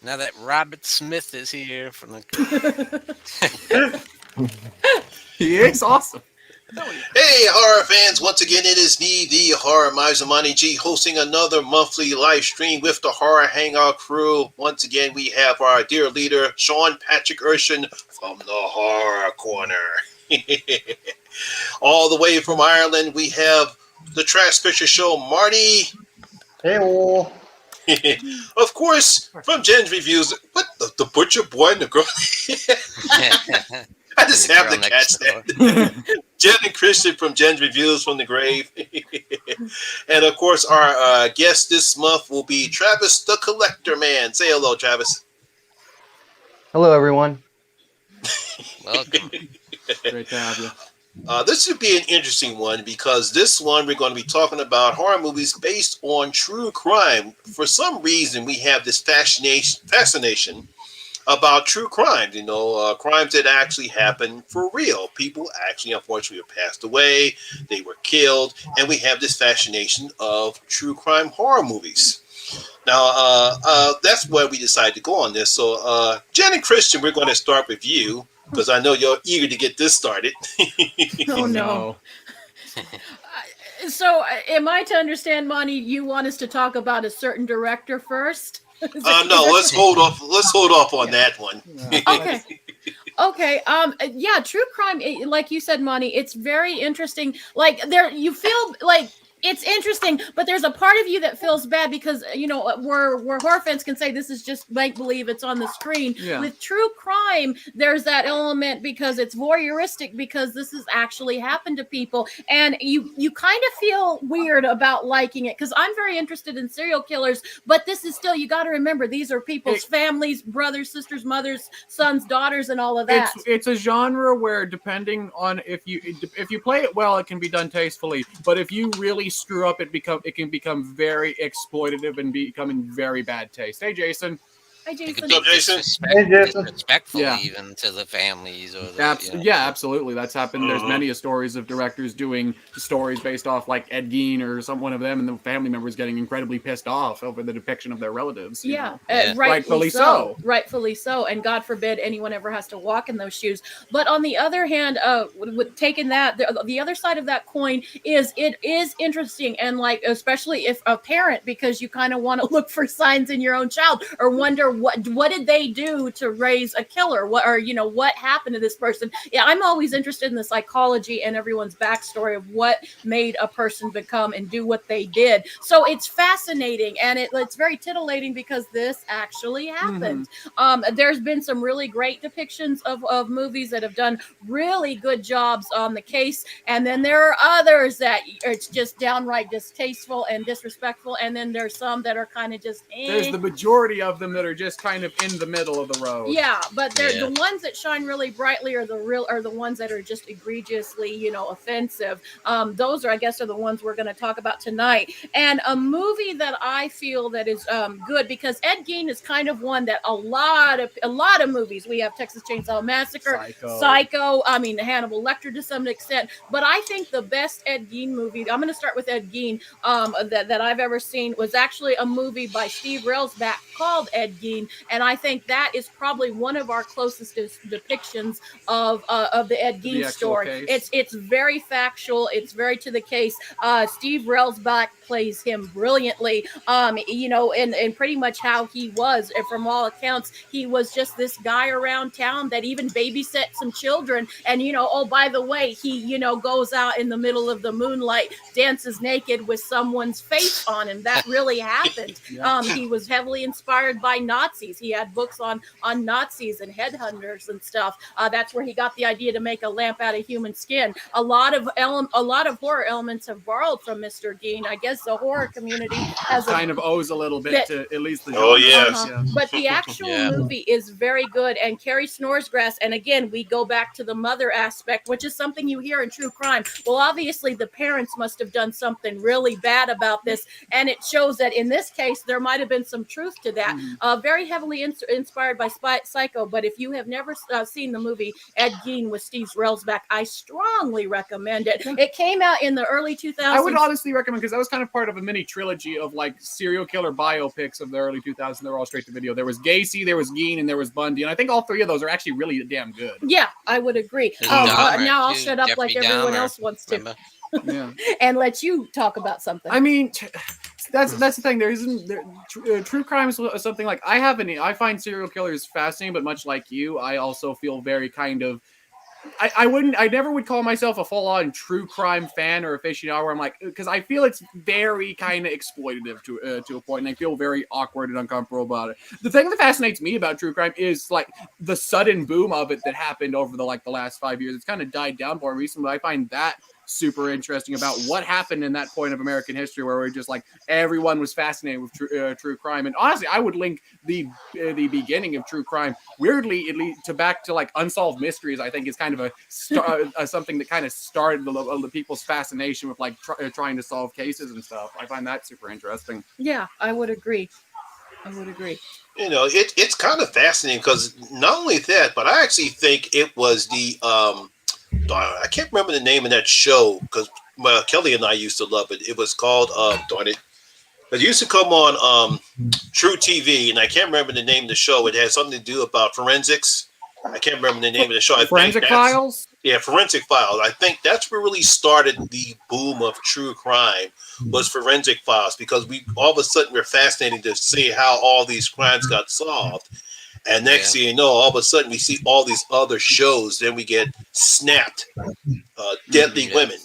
Now that Robert Smith is here from the He is awesome. Hey, horror fans! Once again, it is me, the Horror Miser Monty G, hosting another monthly live stream with the Horror Hangout crew. Once again, we have our dear leader, Sean Patrick Urshan from the Horror Corner. All the way from Ireland, we have the Trash Picture Show, Marty. Hey-o. Of course, from Jen's Reviews, what the butcher boy and the girl? I just have to catch that. Jen and Christian from Jen's Reviews from the Grave. And of course, our guest this month will be Travis the CollectorMan. Say hello, Travis. Hello, everyone. Welcome. Great to have you. This should be an interesting one because this one we're going to be talking about horror movies based on true crime. For some reason, we have this fascination about true crimes, crimes that actually happen for real. People actually, unfortunately, have passed away. They were killed. And we have this fascination of true crime horror movies. Now, that's why we decided to go on this. So, Jen and Christian, we're going to start with you because I know you're eager to get this started. Oh, no. So, am I to understand, Monty, you want us to talk about a certain director first? No, let's hold off. Let's hold off on that one. Okay. Okay. Yeah, true crime, like you said, Monty, it's very interesting. Like you feel like it's interesting, but there's a part of you that feels bad because where horror fans can say this is just make believe, it's on the screen. Yeah. With true crime, there's that element because it's voyeuristic because this has actually happened to people, and you kind of feel weird about liking it because I'm very interested in serial killers, but this is still, you got to remember, these are people's families, brothers, sisters, mothers, sons, daughters, and all of that. It's a genre where depending on if you play it well, it can be done tastefully, but if you really screw up, it can become very exploitative and becoming very bad taste. Hey, Jason. Hi, Jason. Disrespectful Yeah. even to the families or Yeah, absolutely. That's happened. There's many stories of directors doing stories based off like Ed Gein or one of them, and the family members getting incredibly pissed off over the depiction of their relatives. Yeah, Yeah. rightfully so. Rightfully so, and God forbid anyone ever has to walk in those shoes. But on the other hand, with taking that, the other side of that coin is it is interesting, and like especially if a parent, because you kind of want to look for signs in your own child or wonder what did they do to raise a killer, what happened to this person. Yeah, I'm always interested in the psychology and everyone's backstory of what made a person become and do what they did. So it's fascinating, and it's very titillating because this actually happened. There's been some really great depictions of movies that have done really good jobs on the case, and then there are others that it's just downright distasteful and disrespectful, and then there's some that are kind of just There's the majority of them that are just kind of in the middle of the road. Yeah, but the ones that shine really brightly are the ones that are just egregiously, offensive. Those are the ones we're going to talk about tonight. And a movie that I feel that is good because Ed Gein is kind of one that a lot of movies. We have Texas Chainsaw Massacre, Psycho. I mean, Hannibal Lecter to some extent. But I think the best Ed Gein movie, I'm going to start with Ed Gein, that I've ever seen was actually a movie by Steve Railsback called Ed Gein. And I think that is probably one of our closest depictions of the Ed Gein story. Case. It's very factual. It's very to the case. Steve Railsback plays him brilliantly. And pretty much how he was, and from all accounts, he was just this guy around town that even babysat some children. And by the way, he goes out in the middle of the moonlight, dances naked with someone's face on him. That really happened. He was heavily inspired by Nazis. He had books on Nazis and headhunters and stuff. That's where he got the idea to make a lamp out of human skin. A lot of horror elements have borrowed from Mr. Gein. I guess the horror community has kind of owes a little bit to at least the genre. Oh yes. But the actual movie is very good. And Carrie Snoresgrass, and again, we go back to the mother aspect, which is something you hear in true crime. Well, obviously the parents must have done something really bad about this, and it shows that in this case there might have been some truth to that. very heavily inspired by Psycho. But if you have never seen the movie Ed Gein with Steve Railsback, I strongly recommend it. It came out in the early 2000s. I would honestly recommend, because that was kind of part of a mini trilogy of like serial killer biopics of the early 2000s. They were all straight to video. There was Gacy, there was Gein, and there was Bundy, and I think all three of those are actually really damn good. Yeah, I would agree. Now I'll shut up like everyone else wants to. Yeah. And let you talk about something. I mean, that's the thing. There isn't true crime is something like I find serial killers fascinating, but much like you, I also feel very kind of. I never would call myself a full-on true crime fan or aficionado where I'm like, because I feel it's very kind of exploitative to a point, and I feel very awkward and uncomfortable about it. The thing that fascinates me about true crime is like the sudden boom of it that happened over the last 5 years. It's kind of died down more recently, but I find that super interesting about what happened in that point of American history where we're just like everyone was fascinated with true crime. And honestly, I would link the beginning of true crime weirdly at least back to like unsolved mysteries. I think is kind of something that kind of started the people's fascination with like trying to solve cases and stuff. I find that super interesting. Yeah, I would agree. You know, it's kind of fascinating because not only that, but I actually think it was the I can't remember the name of that show because Kelly and I used to love it. It was called darn it. It used to come on True TV, and I can't remember the name of the show. It had something to do about forensics. I can't remember the name of the show. Forensic Files? Yeah, Forensic Files. I think that's what really started the boom of true crime was Forensic Files, because we all of a sudden we're fascinated to see how all these crimes got solved. And next thing you know, all of a sudden we see all these other shows. Then we get Snapped, Deadly Women,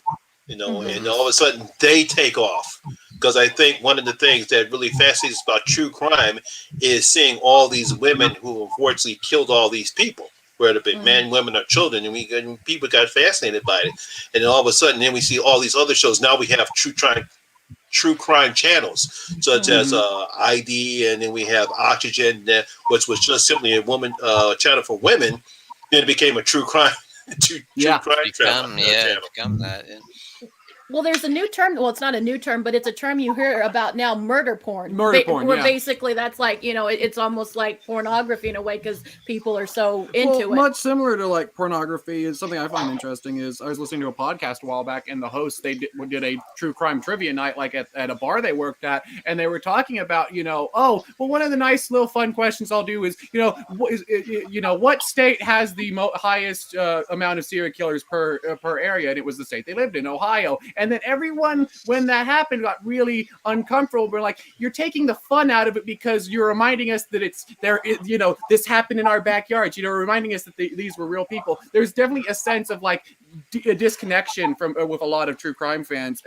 you know, and all of a sudden they take off. Because I think one of the things that really fascinates us about true crime is seeing all these women who unfortunately killed all these people, whether it be men, women, or children, and people got fascinated by it. And then all of a sudden, then we see all these other shows. Now we have true crime channels such as ID, and then we have Oxygen, which was just simply a woman channel for women. Then it became a true crime crime channel. Become that. Yeah. Well, there's a new term. Well, it's not a new term, but it's a term you hear about now, murder porn. Murder porn, where basically that's like, you know, it's almost like pornography in a way because people are so into it. Much similar to like pornography is something I find interesting is I was listening to a podcast a while back, and the host, they did a true crime trivia night like at a bar they worked at, and they were talking about, you know, one of the nice little fun questions I'll do is, you know, what state has the highest amount of serial killers per area, and it was the state they lived in, Ohio. And then everyone, when that happened, got really uncomfortable. We're like, you're taking the fun out of it because you're reminding us that you know, this happened in our backyards. You know, reminding us that these were real people. There's definitely a sense of like a disconnection from with a lot of true crime fans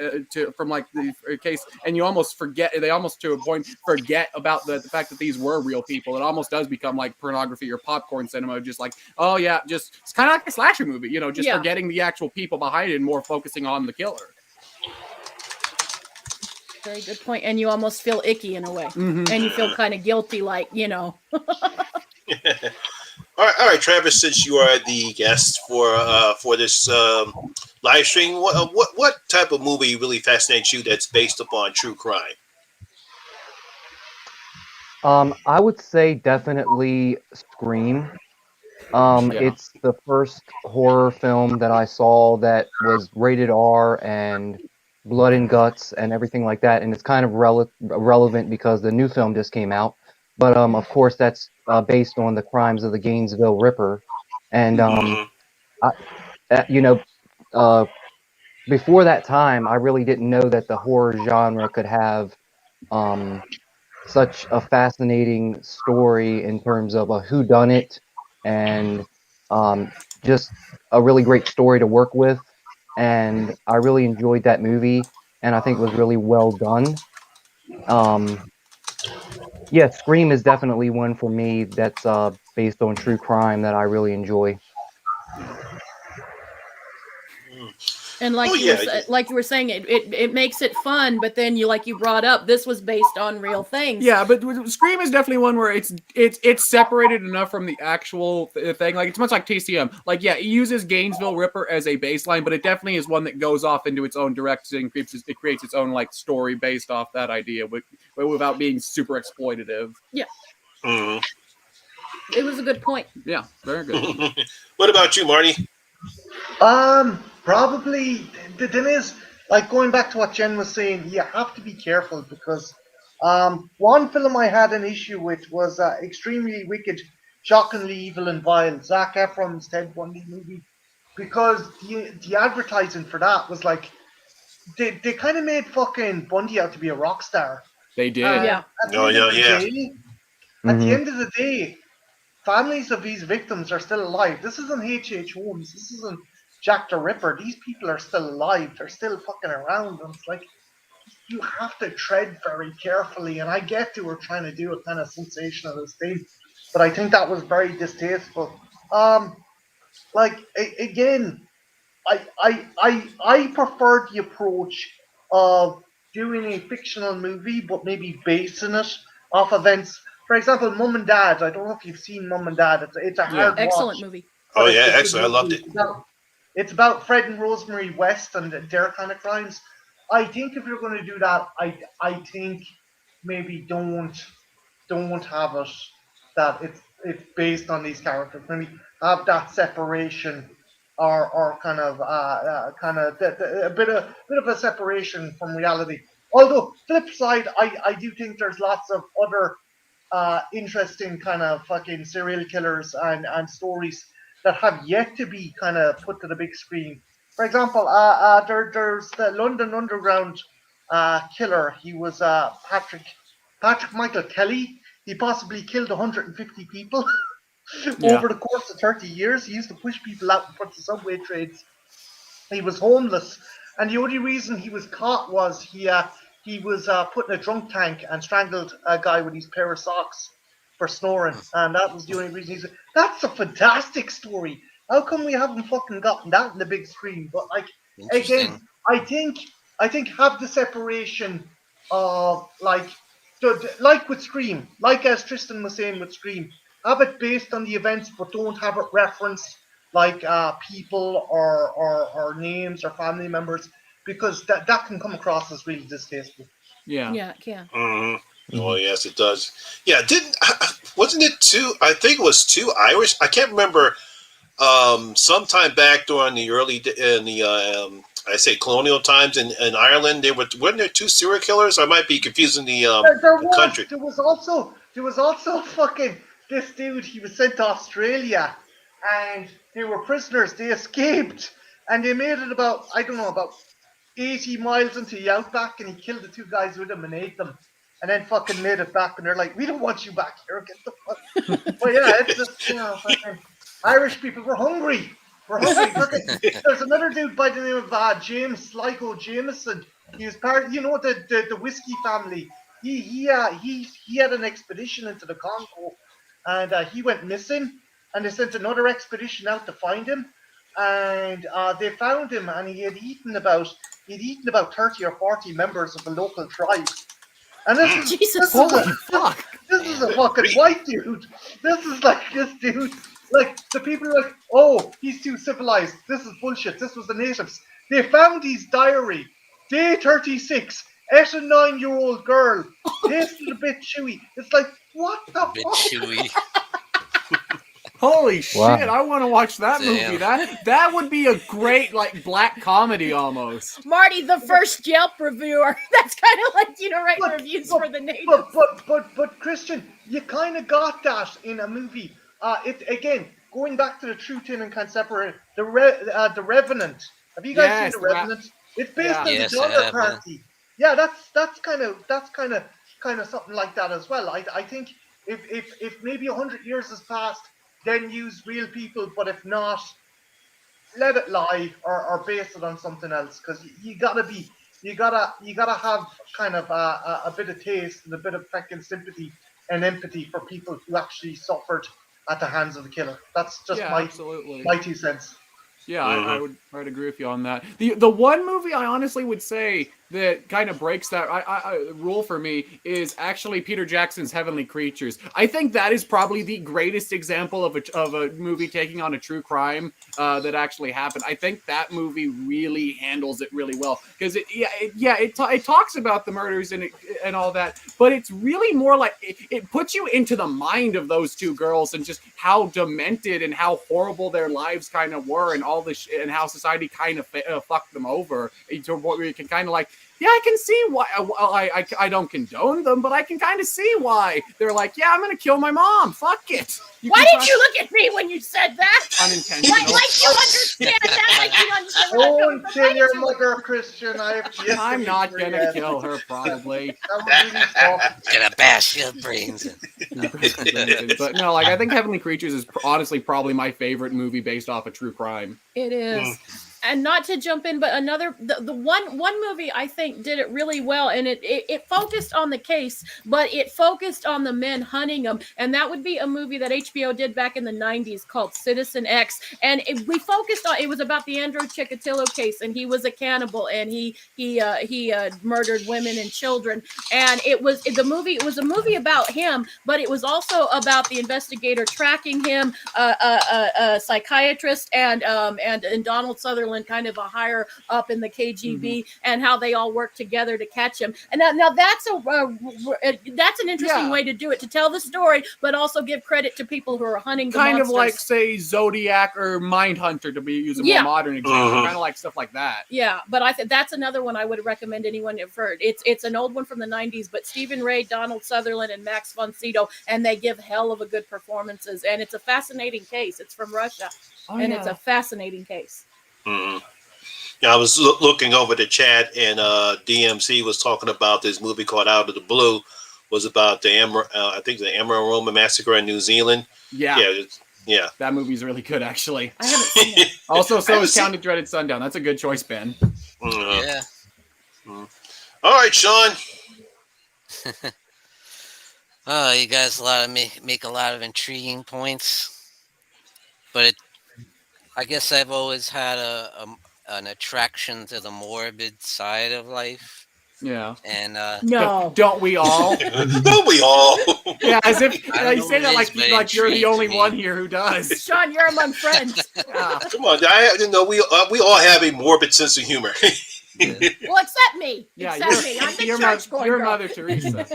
from like the case, and you almost forget. They almost to a point forget about the fact that these were real people. It almost does become like pornography or popcorn cinema. Just like, oh yeah, just it's kind of like a slasher movie. You know, just forgetting the actual people behind it and more focusing on the killer. Very good point. And you almost feel icky in a way. And you feel kind of guilty, like, you know. All right, Travis, since you are the guest for this live stream, what type of movie really fascinates you that's based upon true crime? I would say definitely Scream. It's the first horror film that I saw that was rated R and blood and guts and everything like that, and it's kind of relevant because the new film just came out. But of course, that's based on the crimes of the Gainesville Ripper, and before that time, I really didn't know that the horror genre could have such a fascinating story in terms of a whodunit and just a really great story to work with. And I really enjoyed that movie, and I think it was really well done. Scream is definitely one for me that's based on true crime that I really enjoy. And like you were saying, it makes it fun, but then you brought up, this was based on real things. Yeah, but Scream is definitely one where it's separated enough from the actual thing. Like, it's much like TCM. Like, yeah, it uses Gainesville Ripper as a baseline, but it definitely is one that goes off into its own direction. It creates its own like story based off that idea, without being super exploitative. Yeah. Mhm. It was a good point. Yeah, very good. What about you, Marty? Probably the thing is, like going back to what Jen was saying, you have to be careful because one film I had an issue with was Extremely Wicked, Shockingly Evil and Vile, Zac Efron's Ted Bundy movie, because the advertising for that was like they kind of made fucking Bundy out to be a rock star. They did. And Yeah. Oh, yeah. At the Mhm. end of the day, families of these victims are still alive. This isn't H.H. Holmes. This isn't Jack the Ripper. These people are still alive. They're still fucking around. And it's like, you have to tread very carefully. And I get they were trying to do a kind of sensationalist thing, but I think that was very distasteful. Like, again, I prefer the approach of doing a fictional movie, but maybe basing it off events. For example, Mum and Dad. I don't know if you've seen Mum and Dad. It's a hard Excellent watch, movie. Oh, but yeah, it's a good excellent. I loved movie. it. It's about Fred and Rosemary West and their kind of crimes. I think if you're going to do that, I think maybe don't have it that it's based on these characters. Maybe have that separation or a bit of a separation from reality. Although flip side, I do think there's lots of other interesting kind of fucking serial killers and stories that have yet to be kind of put to the big screen. For example, there's the London Underground killer. He was Patrick Michael Kelly. He possibly killed 150 people Yeah. over the course of 30 years. He used to push people out in front of subway trains. He was homeless, and the only reason he was caught was he was put in a drunk tank and strangled a guy with his pair of socks for snoring, and that was the only reason. He's that's a fantastic story. How come we haven't fucking gotten that in the big screen? But like Interesting. again, I think have the separation of like with Scream, like as Tristan was saying with Scream, have it based on the events, but don't have it reference like people or names or family members, because that can come across as really distasteful. Yeah. Yeah, it can. Mm-hmm. Oh, yes, it does. Yeah, wasn't it two? I think it was two Irish. I can't remember. Sometime back during the I say colonial times in Ireland, weren't there two serial killers? I might be confusing the country. There was also fucking this dude. He was sent to Australia, and they were prisoners. They escaped, and they made it about I don't know about 80 miles into the outback, and he killed the two guys with him and ate them, and then fucking made it back. And they're like, "We don't want you back here. Get the fuck." But yeah, it's just fucking Irish people. We're hungry. We're hungry. There's another dude by the name of James Sligo Jameson. He was part, the whiskey family. He had an expedition into the Congo, and he went missing. And they sent another expedition out to find him, and they found him, and he'd eaten about 30 or 40 members of the local tribe. And Jesus. Holy fuck. this is a fucking white dude. This is like this dude. Like the people are like, oh, he's too civilized. This is bullshit. This was the natives. They found his diary. Day 36. Ate a 9-year-old girl. Tasted a bit chewy. It's like, what the A bit fuck? chewy. Holy Wow. shit, I want to watch that movie. That would be a great, like, black comedy almost. Marty, the first Yelp reviewer. That's kind of like, writing But- reviews but- for the natives. But Christian, you kind of got that in a movie. It again going back to the true tin and can separate the Revenant. Have you guys seen the Revenant? It's based on Yes, the I Donner have, Party. Yeah, that's kind of something like that as well. I think if maybe 100 years has passed, then use real people, but if not, let it lie or base it on something else, because you gotta have kind of a bit of taste and a bit of fucking sympathy and empathy for people who actually suffered at the hands of the killer. That's just absolutely. my 2 cents. Yeah, I'd agree with you on that. The one movie I honestly would say that kind of breaks that rule for me is actually Peter Jackson's Heavenly Creatures. I think that is probably the greatest example of a movie taking on a true crime that actually happened. I think that movie really handles it really well because it talks about the murders and all that, but it's really more like it puts you into the mind of those two girls and just how demented and how horrible their lives kind of were and all this and how society kind of fucked them over to what we can kind of like. Yeah, I can see why. I don't condone them, but I can kind of see why they're like, yeah, I'm gonna kill my mom. Fuck it. Why did you look at me when you said that? Unintentional. Like you understand that? Like you understand what I'm Don't doing. kill your mother, Christian. I'm not gonna kill her, probably. That was really soft. Gonna bash your brains in. But no, like I think Heavenly Creatures is honestly probably my favorite movie based off a true crime. It is. And not to jump in, but the one movie I think did it really well, and it focused on the case, but it focused on the men hunting them, and that would be a movie that HBO did back in the 90s called Citizen X, and we focused on, it was about the Andrew Chikatilo case, and he was a cannibal, and he murdered women and children, and it was a movie about him, but it was also about the investigator tracking him, a psychiatrist, and Donald Sutherland, kind of a higher up in the KGB, and how they all work together to catch him. And now that's an interesting way to do it, to tell the story, but also give credit to people who are hunting the kind monsters. of like, say, Zodiac or Mindhunter, to be using more modern example, kind of like stuff like that. Yeah, but I think that's another one I would recommend anyone for. It's an old one from the 90s, but Stephen Ray, Donald Sutherland, and Max von Sydow, and they give hell of a good performances, and it's a fascinating case. It's from Russia, it's a fascinating case. Yeah, I was looking over the chat, and DMC was talking about this movie called Out of the Blue. Was about the I think the Emerald Massacre in New Zealand. Yeah. That movie's really good, actually. I haven't seen it. Also, so is Count of Dreaded Sundown. That's a good choice, Ben. Yeah. All right, Sean. Oh, you guys make a lot of intriguing points, but I guess I've always had an attraction to the morbid side of life. Yeah. And no, don't we all? Don't we all? Yeah, as if you say that like you're the only one here who does. Sean, you're among friends. Yeah. Come on, I didn't know we all have a morbid sense of humor. Well, except me. Yeah, except me. I'm the church-going you're girl. Mother Teresa.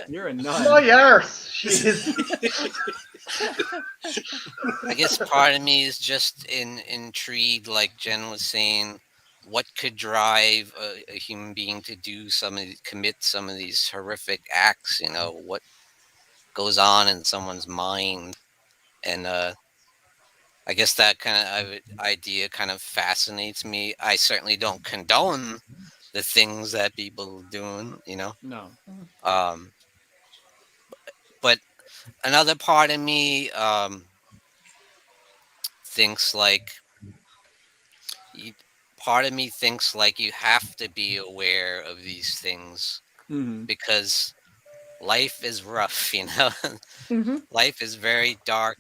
You're a nun. My arse. She is. I guess part of me is just intrigued, like Jen was saying, what could drive a human being to commit some of these horrific acts? You know, what goes on in someone's mind, and I guess that kind of idea kind of fascinates me. I certainly don't condone the things that people are doing, you know. No. But another part of me thinks like you have to be aware of these things because life is rough, you know. Life is very dark,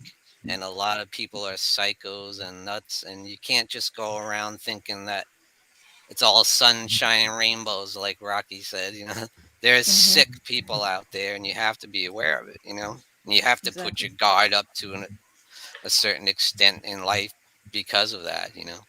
and a lot of people are psychos and nuts, and you can't just go around thinking that it's all sunshine and rainbows, like Rocky said, you know. There's sick people out there, and you have to be aware of it, you know. And you have to put your guard up to a certain extent in life because of that, you know.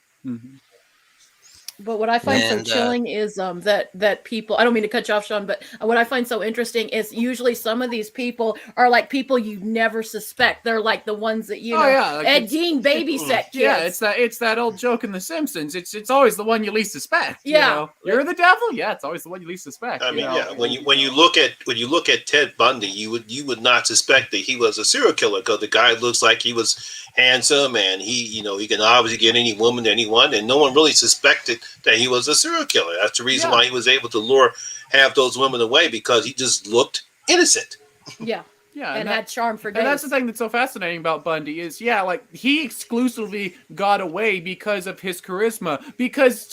But what I find so chilling is that people, I don't mean to cut you off, Sean, but what I find so interesting is usually some of these people are like people you never suspect. They're like the ones that like Ed Gein babysat kids. Yeah, it's that old joke in The Simpsons. It's always the one you least suspect. Yeah, you know? You're the devil. Yeah, it's always the one you least suspect. I mean, yeah. When you look at Ted Bundy, you would not suspect that he was a serial killer because the guy looks like he was handsome and he can obviously get any woman to anyone, and no one really suspected that he was a serial killer. That's the reason why he was able to lure half those women away, because he just looked innocent. Yeah. and had charm for days. And that's the thing that's so fascinating about Bundy is, like he exclusively got away because of his charisma. Because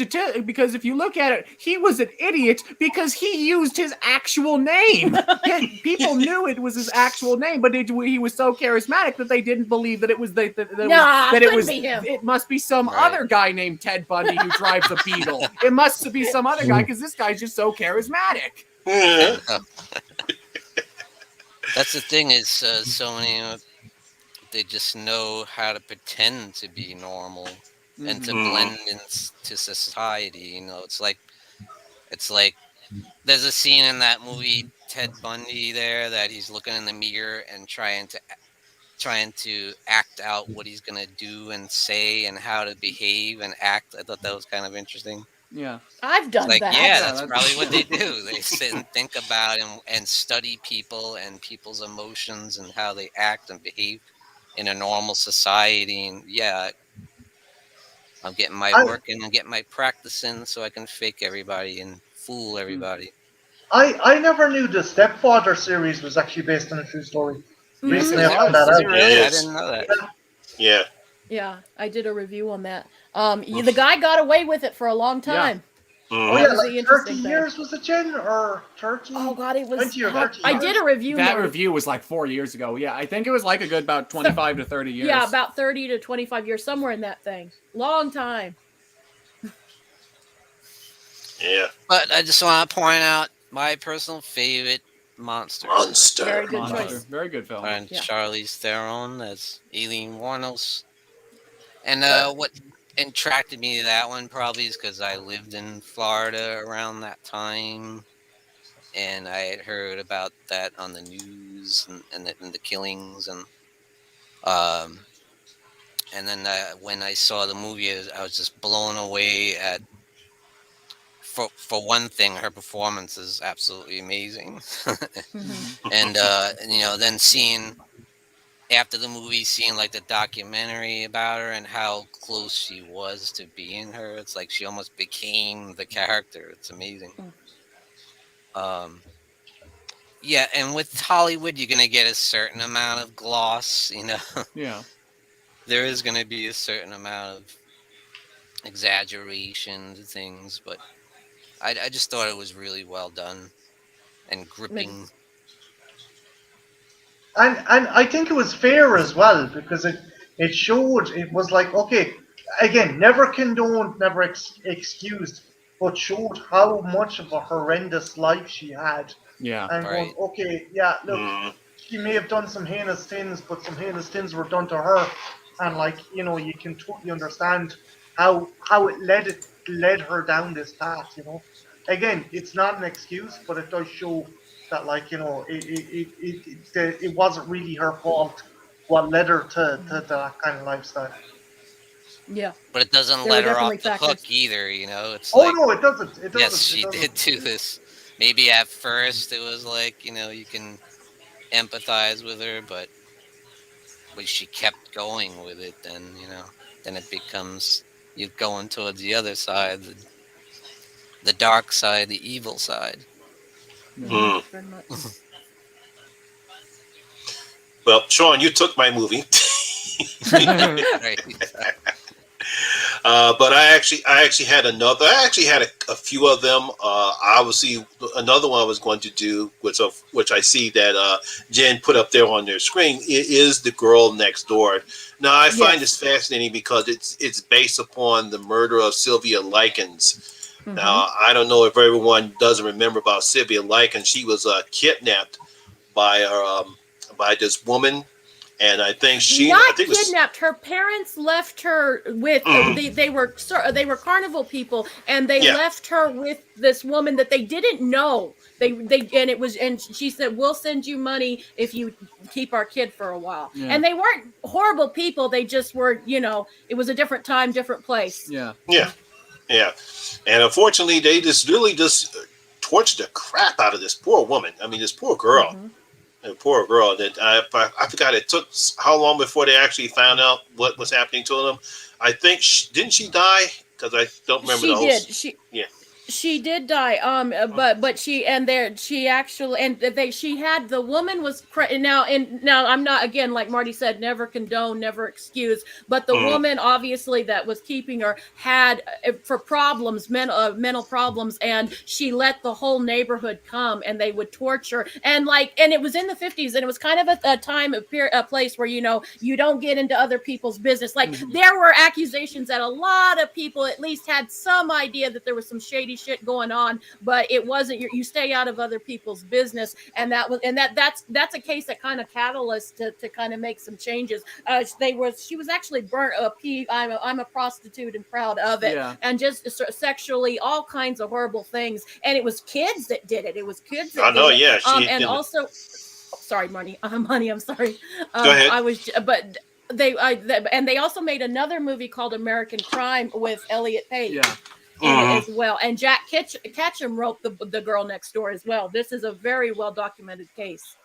if you look at it, he was an idiot because he used his actual name. People knew it was his actual name, but he was so charismatic that they didn't believe that it was it must be some other guy named Ted Bundy who drives a Beetle. It must be some other guy because this guy's just so charismatic. Yeah. That's the thing is so many they just know how to pretend to be normal and to blend into society. It's like there's a scene in that movie Ted Bundy there that he's looking in the mirror and trying to act out what he's gonna do and say and how to behave and act. I thought that was kind of interesting. Yeah, I've done that. Yeah, that's probably what they do. They sit and think about and study people and people's emotions and how they act and behave in a normal society. And I'm getting my work in and getting my practice in so I can fake everybody and fool everybody. I never knew the Stepfather series was actually based on a true story. Recently, I found that out. I didn't know that. Yeah. Yeah, I did a review on that. The guy got away with it for a long time. Oh yeah, like 30 years was it, Jen, or 30? Oh god, it was 20 or 30 I did a review. That review was like 4 years ago. Yeah, I think it was like a good about 25 to 30 years. Yeah, about 30 to 25 years, somewhere in that thing. Long time. Yeah. But I just want to point out my personal favorite monster. Very good choice. Very good film. And Charlize Theron as Eileen Wuornos. And what attracted me to that one probably is because I lived in Florida around that time, and I had heard about that on the news and the killings, and then when I saw the movie, I was just blown away at. For one thing, her performance is absolutely amazing, and then seeing. After the movie, seeing like the documentary about her and how close she was to being her, it's like she almost became the character. It's amazing. Yeah, and with Hollywood, you're gonna get a certain amount of gloss, Yeah. There is gonna be a certain amount of exaggeration to things, but I just thought it was really well done and gripping. And I think it was fair as well because it showed it was like, okay, again, never condoned, never excused, but showed how much of a horrendous life she had. Yeah. And going, okay, yeah, look, she may have done some heinous things, but some heinous things were done to her, and like you can totally understand how it led her down this path. Again, it's not an excuse, but it does show that it wasn't really her fault what led her to that kind of lifestyle. Yeah, but it doesn't let her off the hook either. It's no, it doesn't. It doesn't. Yes, she did do this. Maybe at first it was like you can empathize with her, but when she kept going with it, then then it becomes you going towards the other side, the dark side, the evil side. Very much. Well, Sean, you took my movie. But I actually had another. I actually had a few of them. Obviously, another one I was going to do, which I see that Jen put up there on their screen, is The Girl Next Door. Now, I find this fascinating because it's based upon the murder of Sylvia Likens. Now, I don't know if everyone doesn't remember about Sylvia Likens. She was kidnapped by this woman, and I think kidnapped. Her parents left her with they were carnival people, and they left her with this woman that they didn't know. And she said, "We'll send you money if you keep our kid for a while." Yeah. And they weren't horrible people. They just were, it was a different time, different place. Yeah. Yeah. Yeah. And unfortunately, they really tortured the crap out of this poor woman. I mean, this poor girl. A poor girl that I forgot it took how long before they actually found out what was happening to them. I think didn't she die? Because I don't remember. She did. She did die. But she and there she actually and they she had the woman was now I'm not, again, like Marty said, never condone, never excuse. But the woman obviously that was keeping her had for problems, mental problems, and she let the whole neighborhood come and they would torture and it was in the 50s and it was kind of a time a place where you don't get into other people's business. Like there were accusations that a lot of people at least had some idea that there was some shady shit going on, but it wasn't. You stay out of other people's business, and that's a case that kind of catalyst to kind of make some changes. She was actually burnt a pee. I'm a prostitute and proud of it, and just sexually all kinds of horrible things. And it was kids that did it. It was kids that did it. Yeah. And also, sorry, Money. Money. I'm sorry. Go ahead. But they also made another movie called American Crime with Elliot Page in it as well, and Jack Ketchum wrote the Girl Next Door as well. This is a very well documented case.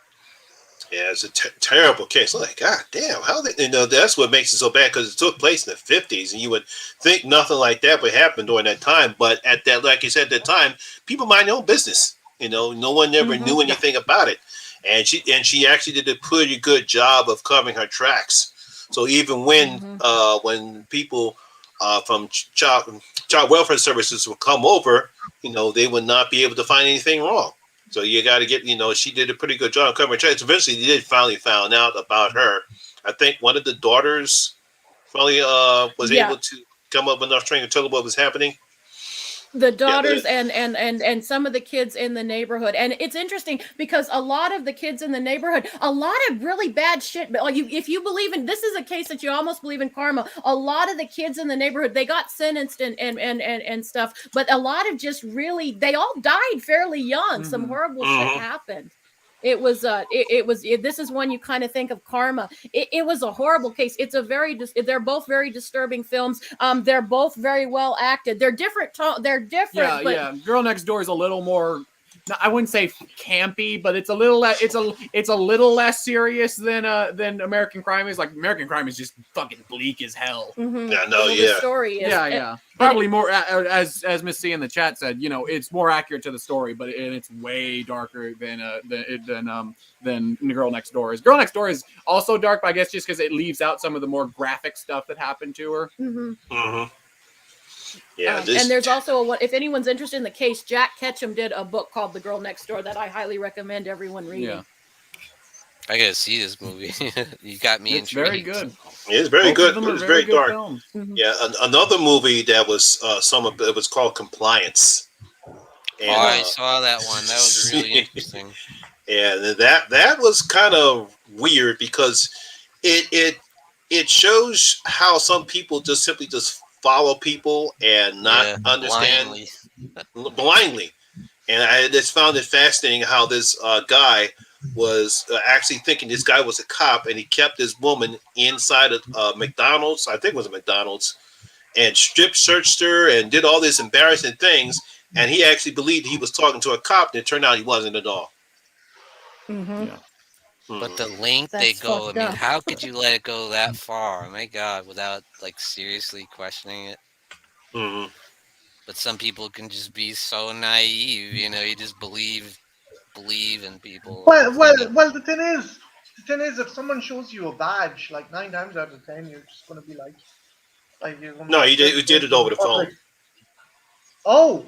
Yeah, it's a terrible case. Like, God damn, how they, that's what makes it so bad, because it took place in the 50s, and you would think nothing like that would happen during that time. But at that, like you said, at that time, people mind their own business. No one ever knew anything about it, and she actually did a pretty good job of covering her tracks. So even when people from child welfare services would come over, they would not be able to find anything wrong. So you got to get, she did a pretty good job covering tracks. Eventually, they did finally found out about her. I think one of the daughters finally was able to come up with enough training to tell her what was happening. The daughters and some of the kids in the neighborhood. And it's interesting because a lot of the kids in the neighborhood, a lot of really bad shit. But if you believe in, this is a case that you almost believe in karma. A lot of the kids in the neighborhood, they got sentenced and stuff. But a lot of just really, they all died fairly young. Some horrible shit happened. It was this is when you kind of think of karma. It was a horrible case. It's they're both very disturbing films. They're both very well acted. They're different. They're different. Yeah. Girl Next Door is a little more, I wouldn't say campy, but it's a little it's a little less serious than American Crime is. Like American Crime is just fucking bleak as hell. The story is probably more as Miss C in the chat said. It's more accurate to the story, but it's way darker than Girl Next Door is. Girl Next Door is also dark, but I guess just because it leaves out some of the more graphic stuff that happened to her. Yeah, and there's also if anyone's interested in the case, Jack Ketchum did a book called The Girl Next Door that I highly recommend everyone reading. Yeah. I gotta see this movie. You got me intrigued. Very good. It's very good. It was very dark. Yeah, another movie that was it was called Compliance. And, I saw that one. That was really interesting. Yeah, that was kind of weird because it shows how some people just simply follow people and not understand blindly. And I just found it fascinating how this guy was actually thinking this guy was a cop, and he kept this woman inside of McDonald's. I think it was a McDonald's, and strip searched her and did all these embarrassing things. And he actually believed he was talking to a cop, and it turned out he wasn't at all. But the length they go, I mean, how could you let it go that far? Oh my God, without seriously questioning it. But some people can just be so naive, you just believe in people. Well, the thing is, if someone shows you a badge, like 9 times out of 10, you're just going to be like no, he did it over the phone. Oh.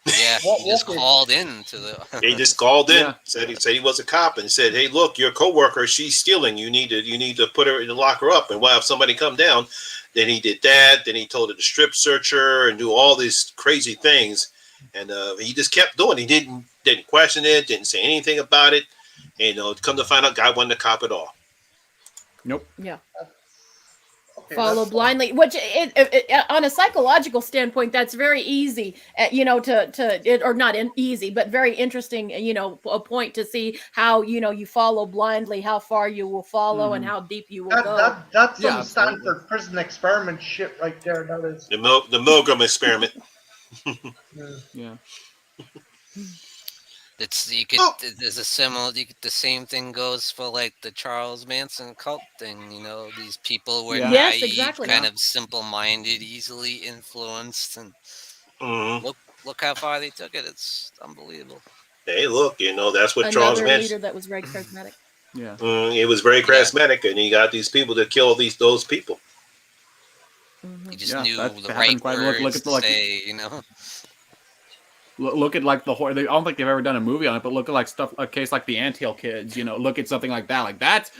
Yeah, he just called in to the. He just called in. Said he was a cop and said, "Hey, look, your coworker, she's stealing. You need to put her in the lock her up." And we'll have somebody come down. Then he did that. Then he told her to strip search her and do all these crazy things. And he just kept doing. He didn't question it. Didn't say anything about it. And come to find out, guy wasn't a cop at all. Nope. Yeah. Follow blindly, which on a psychological standpoint, that's very easy, or not easy, but very interesting, a point to see how, you follow blindly, how far you will follow and how deep you will go. That's some Stanford prison experiment shit right there. That is. The Milgram experiment. Yeah. There's a similar. The same thing goes for the Charles Manson cult thing. These people were naive, kind of simple-minded, easily influenced, and look how far they took it. It's unbelievable. Hey, look, that's what Charles Another Manson. leader that was very charismatic. Yeah. It was very charismatic, and he got these people to kill those people. He just knew the right words words to say, Look at like the horror. I don't think they've ever done a movie on it, but look at like stuff, a case like the Anthill Kids. Look at something like that. Like that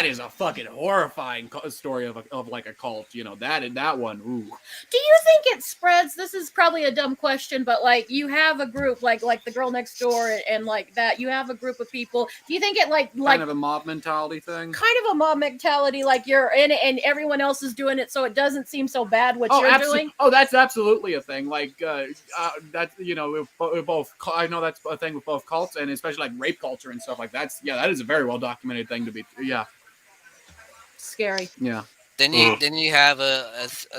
is a fucking horrifying story of like a cult. That one. Ooh. Do you think it spreads? This is probably a dumb question, but like you have a group like the girl next door and like that. You have a group of people. Do you think it like kind of a mob mentality thing? Kind of a mob mentality, like you're in it and everyone else is doing it, so it doesn't seem so bad what you're doing. Oh, that's absolutely a thing. Like that's both. I know that's a thing with both cults and especially like rape culture and stuff like that. That is a very well documented thing to be. Yeah, scary. Yeah. Then you have a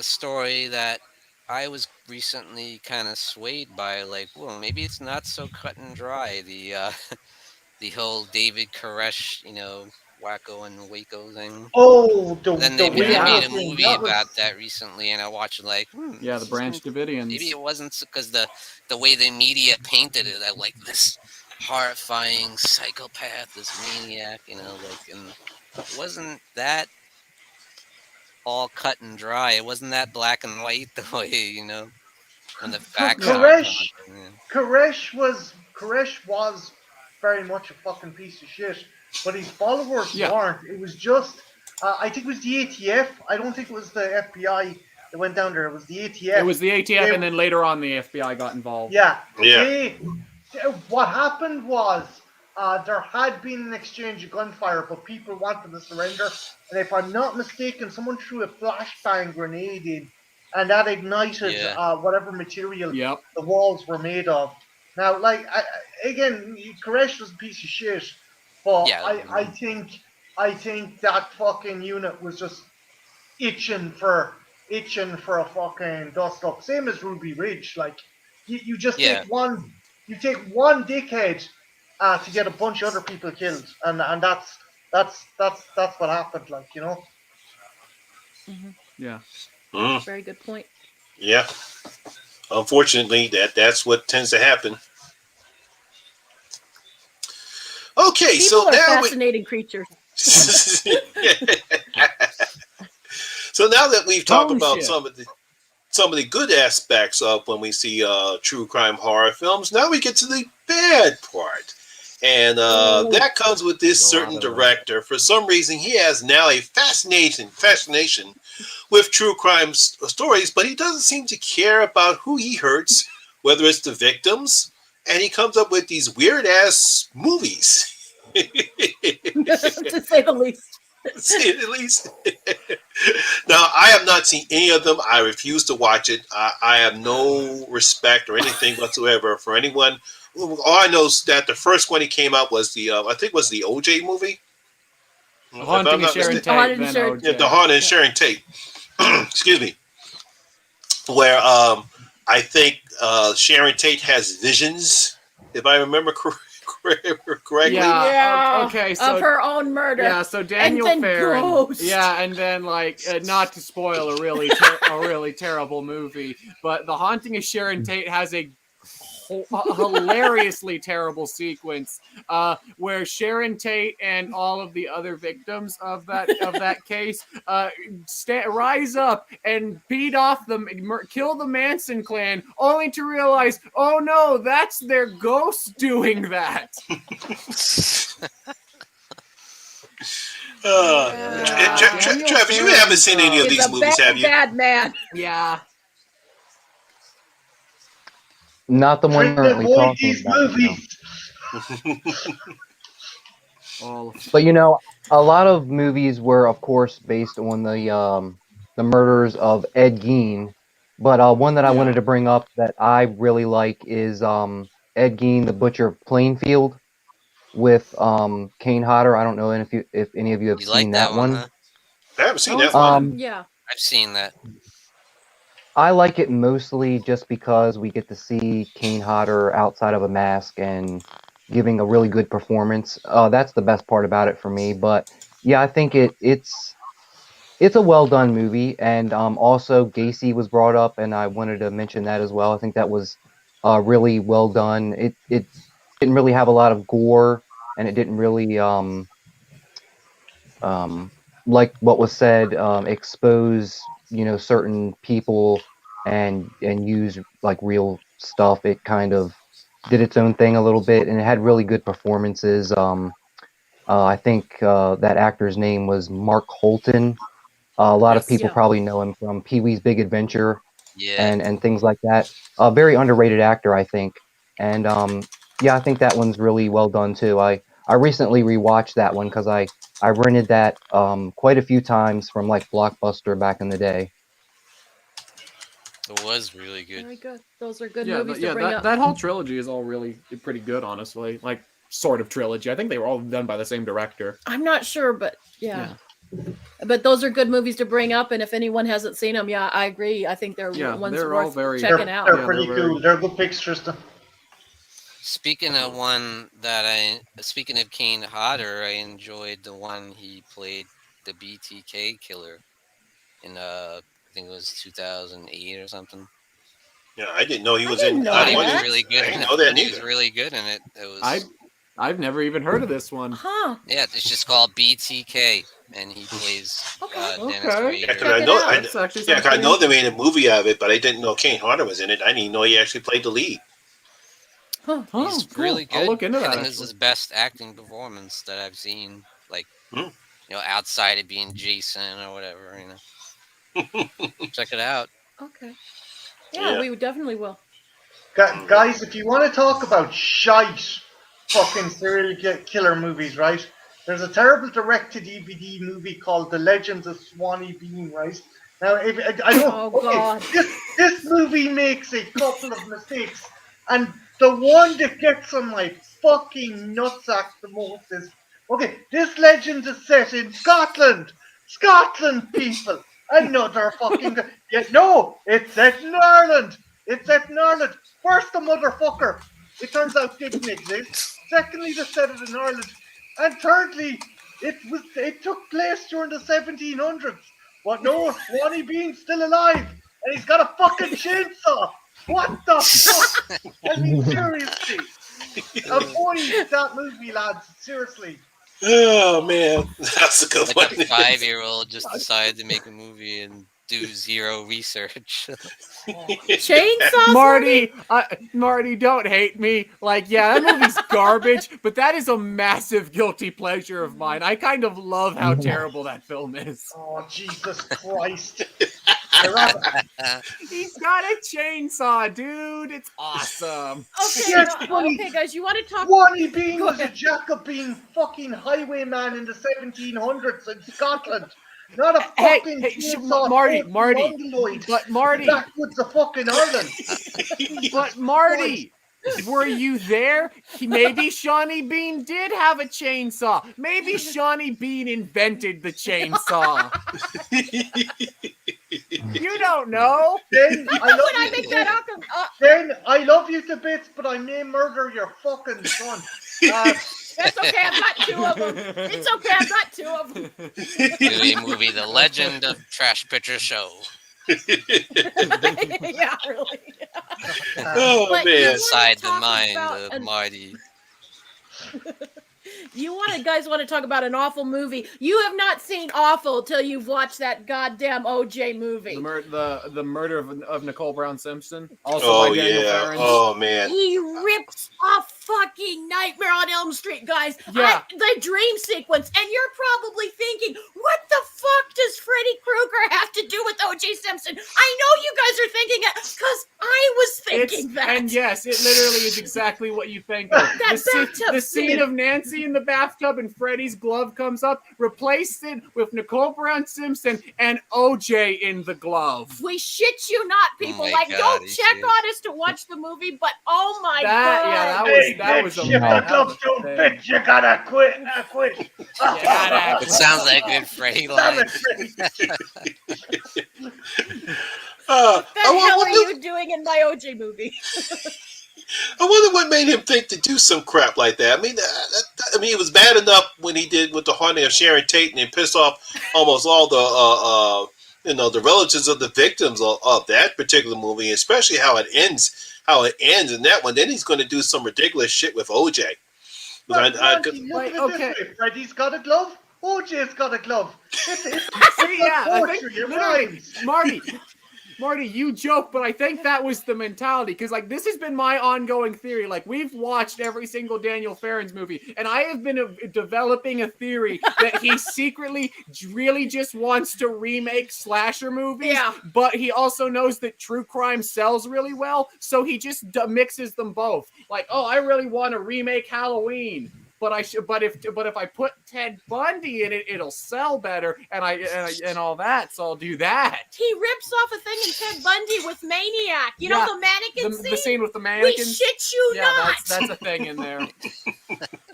story that I was recently kind of swayed by. Like, well, maybe it's not so cut and dry. The whole David Koresh, Wacko and Waco thing. Oh, then they made a movie about that recently, and I watched it like, the Branch Davidians. Maybe it wasn't because the way the media painted it, I like this horrifying psychopath, this maniac, and it wasn't that all cut and dry. It wasn't that black and white the way, when the facts Koresh was very much a fucking piece of shit, but his followers weren't. It was just, I think it was the ATF. I don't think it was the FBI that went down there. It was the ATF. It was the ATF, and then later on the FBI got involved. Yeah. What happened was there had been an exchange of gunfire, but people wanted to surrender. And if I'm not mistaken, someone threw a flashbang grenade in, and that ignited whatever material the walls were made of. Now, like, again, Koresh was a piece of shit, but I think that fucking unit was just itching for a fucking dust up. Same as Ruby Ridge. Like, you just take one dickhead to get a bunch of other people killed, and that's what happened. Like, Mm-hmm. Yeah. Very good point. Yeah. Unfortunately, that's what tends to happen. Okay, people so are now fascinating creatures. So now that we've talked about some of the good aspects of when we see true crime horror films, now we get to the bad part. And that comes with this certain director. For some reason, he has now a fascination with true crime stories, but he doesn't seem to care about who he hurts, whether it's the victims, and he comes up with these weird-ass movies. To say the least. Now, I have not seen any of them. I refuse to watch it. I have no respect or anything whatsoever for anyone. All I know is that the first one he came out was the I think was the OJ movie. The Haunting of Sharon Tate. The Haunting of Sharon Tate. Excuse me. Where I think Sharon Tate has visions, if I remember correctly. Yeah. Okay. So, of her own murder. Yeah. So Daniel Farron. Ghost. Yeah, and then like not to spoil a really terrible movie, but The Haunting of Sharon Tate has a hilariously terrible sequence where Sharon Tate and all of the other victims of that case rise up and beat off kill the Manson clan, only to realize, oh no, that's their ghost doing that. Trevor, you haven't seen any of these movies, have you? Bad man. Yeah. Not the one currently talking about. But a lot of movies were, of course, based on the murders of Ed Gein. But one that I wanted to bring up that I really like is Ed Gein, the Butcher of Plainfield, with Kane Hodder. I don't know if any of you have seen that one. Huh? I haven't seen that one. Yeah, I've seen that. I like it mostly just because we get to see Kane Hodder outside of a mask and giving a really good performance. That's the best part about it for me. But yeah, I think it's a well done movie. And also Gacy was brought up, and I wanted to mention that as well. I think that was really well done. It didn't really have a lot of gore, and it didn't really like what was said, expose certain people and use like real stuff. It kind of did its own thing a little bit, and it had really good performances. I think that actor's name was Mark Holton. A lot of Yes. people probably know him from Pee-wee's Big Adventure Yeah. and things like that. A very underrated actor, I think. And yeah, I think that one's really well done too. I recently rewatched that one because I rented that quite a few times from like Blockbuster back in the day. It was really good. Very good. Those are good Yeah, movies to bring up. that whole trilogy is all really pretty good, honestly. Like, sort of trilogy. I think they were all done by the same director. I'm not sure, but yeah. But those are good movies to bring up, and if anyone hasn't seen them, yeah, I agree. I think they're ones they're worth all very checking out. They're pretty cool. They're good picks, Tristan. Speaking of one that speaking of Kane Hodder, I enjoyed the one he played, the Btk Killer, in I think it was 2008 or something. Yeah, I didn't know he was didn't in. know He that. was really good. I didn't know that He was neither. really good in it. It was. I've never even heard of this one. Huh. Yeah, it's just called BTK, and he plays Dennis Okay. Rader. Yeah, 'cause Check I it know. out. That's actually 'Cause I something- know they made a movie out of it, but I didn't know Kane Hodder was in it. I didn't even know he actually played the lead. Huh. Oh, He's cool. really good. I'll look into I that. think this is actually. his best acting performance that I've seen. Like, Hmm. outside of being Jason or whatever. Check it out. Okay. Yeah, Yeah. we definitely will. Guys, if you want to talk about shite fucking serial killer movies, right? There's a terrible direct-to-DVD movie called The Legends of Swaney, right? Now, I don't. Oh, God. This movie makes a couple of mistakes, and the one that gets on my fucking nutsack the most is this legend is set in Scotland. Scotland, people. Another fucking. No, it's set in Ireland. It's set in Ireland. First, the motherfucker, it turns out, didn't exist. Secondly, they set it in Ireland. And thirdly, it took place during the 1700s. What? No, Swanee Bean's still alive, and he's got a fucking chainsaw. What the fuck? I mean, seriously. Avoid that movie, lads. Seriously. Oh man, that's a good Like one. a 5-year-old just decided to make a movie and do zero research. Chainsaws? Marty, don't hate me. Like, yeah, that movie's garbage, but that is a massive guilty pleasure of mine. I kind of love how terrible that film is. Oh, Jesus Christ. He's got a chainsaw, dude. It's awesome. Okay, Yes, okay, guys, you want to talk? Swanee Bean Go was a ahead. Jacobin fucking highwayman in the 1700s in Scotland. Not a Hey, fucking Marty, but Marty, backwoods of fucking Ireland. but Marty, were you there? Maybe Shawnee Bean did have a chainsaw. Maybe Shawnee Bean invented the chainsaw. You don't know. Then When I make that up, Then I love you to bits, but I may murder your fucking son. that's okay. I've got two of them. It's okay. I've got two of them. Do a movie, The Legend of Trash Picture Show. Yeah, really. Oh But you man, wanna Inside the talk mind about of Marty. guys want to talk about an awful movie? You have not seen Awful till you've watched that goddamn OJ movie. The murder of Nicole Brown Simpson. Also oh by Daniel yeah, Farrens. oh man. He rips off fucking Nightmare on Elm Street, guys. Yeah. The dream sequence, and you're probably thinking, what the fuck does Freddy Krueger have to do with O.J. Simpson? I know you guys are thinking it, because I was thinking that. And yes, it literally is exactly what you think of. The scene of Nancy in the bathtub and Freddy's glove comes up, replaced it with Nicole Brown Simpson and OJ in the glove. We shit you not, people. my Like, God, don't he's check huge. on us to watch the movie, but oh my That god. was a Shit, that the glove don't fit. You gotta quit. Quit. It sounds like a good Freddy line. Damn it, Freddy. What the hell are wonder, you doing in my OJ movie? I wonder what made him think to do some crap like that. I mean, it was bad enough when he did with the haunting of Sharon Tate and pissed off almost all the the relatives of the victims of that particular movie, especially how it ends how it ends in that one. Then he's going to do some ridiculous shit with OJ. But Monty, look at it this way: Freddy's got a glove, OJ's got a glove. It's I think poetry, it literally, rhymes. Marty, you joke, but I think that was the mentality, because like this has been my ongoing theory. Like we've watched every single Daniel Farron's movie, and I have been developing a theory that he secretly really just wants to remake slasher movies, but he also knows that true crime sells really well, so he just mixes them both. Like, oh, I really want to remake Halloween. But if I put Ted Bundy in it, it'll sell better, and all that. So I'll do that. He rips off a thing in Ted Bundy with Maniac. You know the mannequin scene. The scene with the mannequin. We shit you not. That's a thing in there.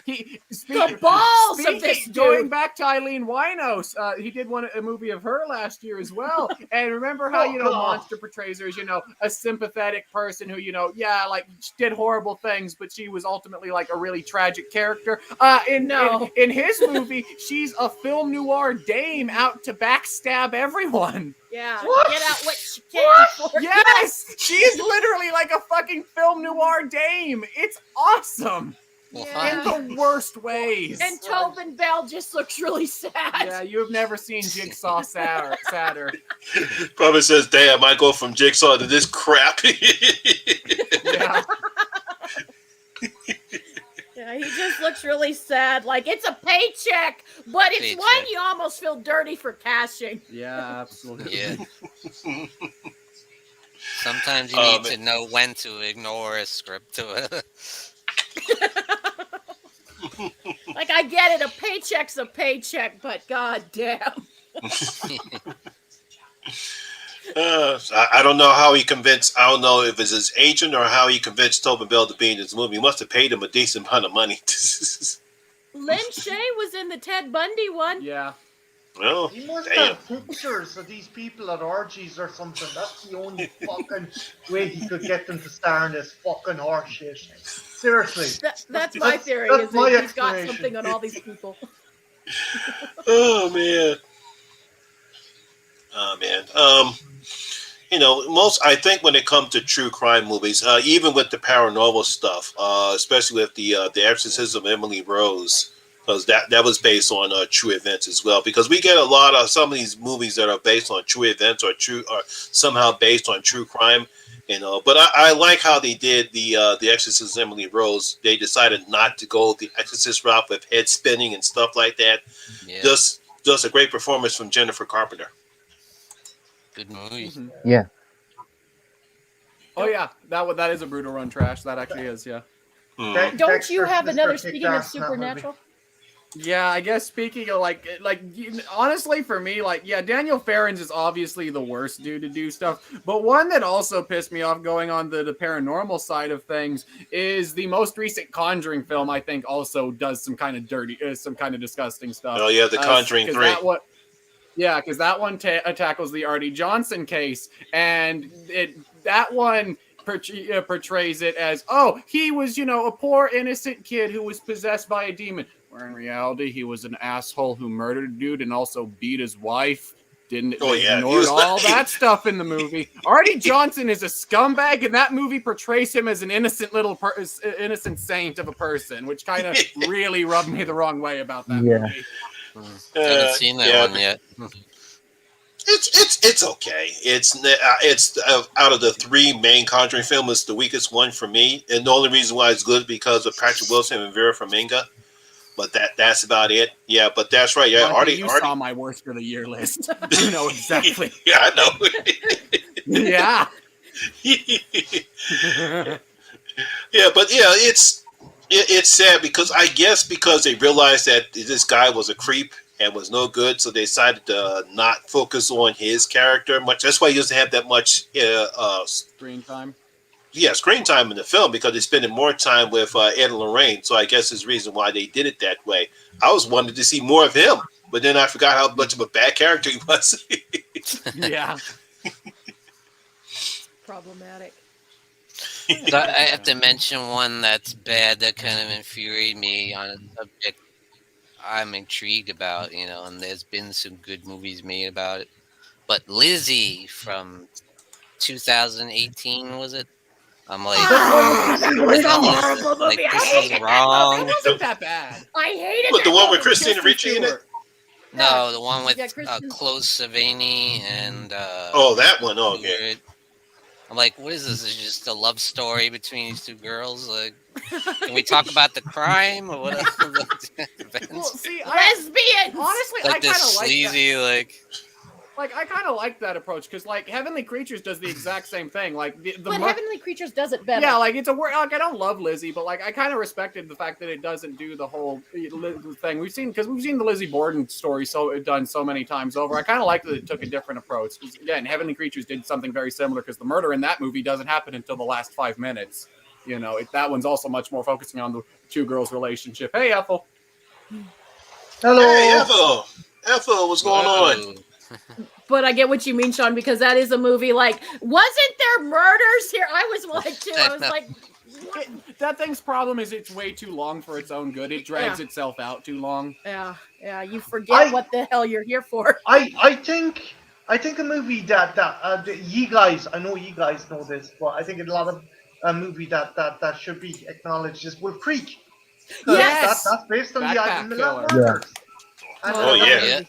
The balls of this dude. Going back to Eileen Winos, he did a movie of her last year as well. And remember how Monster portrays her as a sympathetic person who like did horrible things, but she was ultimately like a really tragic character. In his movie, she's a film noir dame out to backstab everyone. Yeah, get out what you can. Yes, she's literally like a fucking film noir dame. It's awesome. Yeah. In the worst ways. And Tobin Bell just looks really sad. Yeah, you have never seen Jigsaw sadder. Probably says, damn, I go from Jigsaw to this crap. Yeah. Yeah, he just looks really sad. Like, it's a paycheck, but it's one you almost feel dirty for cashing. Yeah, absolutely. Yeah. Sometimes you need to know when to ignore a script to it. Like, I get it, a paycheck's a paycheck, but goddamn. I don't know how he convinced. I don't know if it's his agent or how he convinced Tobin Bell to be in this movie. He must have paid him a decent amount of money. Lynn Shay was in the Ted Bundy one. Yeah. Well, he must have pictures of these people at orgies or something. That's the only fucking way he could get them to star in this fucking horse shit. Seriously. That's my theory. That's my he's got something on all these people. Oh man. I think when it comes to true crime movies, even with the paranormal stuff, especially with the Exorcism of Emily Rose, because that was based on true events as well. Because we get a lot of some of these movies that are based on true events or somehow based on true crime. But I like how they did the Exorcist of Emily Rose. They decided not to go the Exorcist route with head spinning and stuff like that. Yeah. Just a great performance from Jennifer Carpenter. Good movie. Mm-hmm. Yeah. Oh yeah, that is a brutal run trash. That actually is, yeah. Don't you have another, speaking of Supernatural? Yeah, I guess speaking of honestly for me, Daniel Farron's is obviously the worst dude to do stuff, but one that also pissed me off going on the paranormal side of things is the most recent Conjuring film. I think also does some kind of dirty, some kind of disgusting stuff. Oh yeah, the Conjuring 3. Because that one tackles the R.D. Johnson case, and that one portrays it as, oh, he was, a poor innocent kid who was possessed by a demon. Where in reality, he was an asshole who murdered a dude and also beat his wife. Ignored all that stuff in the movie. R.D. Johnson is a scumbag, and that movie portrays him as an innocent innocent saint of a person, which kind of really rubbed me the wrong way about that movie. Haven't seen that one yet. It's okay. It's out of the 3 main Conjuring films, it's the weakest one for me, and the only reason why it's good is because of Patrick Wilson and Vera Farmiga. But that's about it. Yeah, but that's right. Yeah, Artie saw my worst of the year list. You know exactly. Yeah, I know. Yeah. Yeah, but yeah, it's sad because I guess because they realized that this guy was a creep and was no good, so they decided to not focus on his character much. That's why he doesn't have that much screen time. Yeah, screen time in the film because they're spending more time with Ed and Lorraine. So I guess is the reason why they did it that way. I was wanting to see more of him, but then I forgot how much of a bad character he was. Yeah. Problematic. So I have to mention one that's bad that kind of infuriated me on a subject I'm intrigued about, and there's been some good movies made about it. But Lizzie from 2018, was it? I'm like, that was a horrible movie. like, I this is hated that wrong. movie. It wasn't that bad. I hated What, the that one movie. with Christina Kristen Ricci in it? Stewart. No, the one with Kristen- Chloe Savini and Oh, that one. Oh, okay. Stewart. I'm like, what is this? Is it just a love story between these two girls? Like, can we talk about the crime or what? Well, see, Lesbians. honestly, Like I this kind of like that. sleazy, Like, I kind of like that approach because, like, Heavenly Creatures does the exact same thing. Like, But Heavenly Creatures does it better. yeah, like it's a word. Like, I don't love Lizzie, but like I kind of respected the fact that it doesn't do the whole thing we've seen the Lizzie Borden story done so many times over. I kind of like that it took a different approach. Because again, Heavenly Creatures did something very similar because the murder in that movie doesn't happen until the last 5 minutes. You know, that one's also much more focusing on the two girls' relationship. Hey, Ethel. Hello. Hey, Ethel, what's going on? But I get what you mean, Sean, because that is a movie. Like, wasn't there murders here? I was like, too. I was like, That thing's problem is it's way too long for its own good. It drags itself out too long. yeah. You forget what the hell you're here for. I think a movie that you guys, I know you guys know this, but I think a lot of a movie that should be acknowledged is Wolf Creek. Yes. That's based on the Backpack Ivan Killer. murders. Oh, yeah.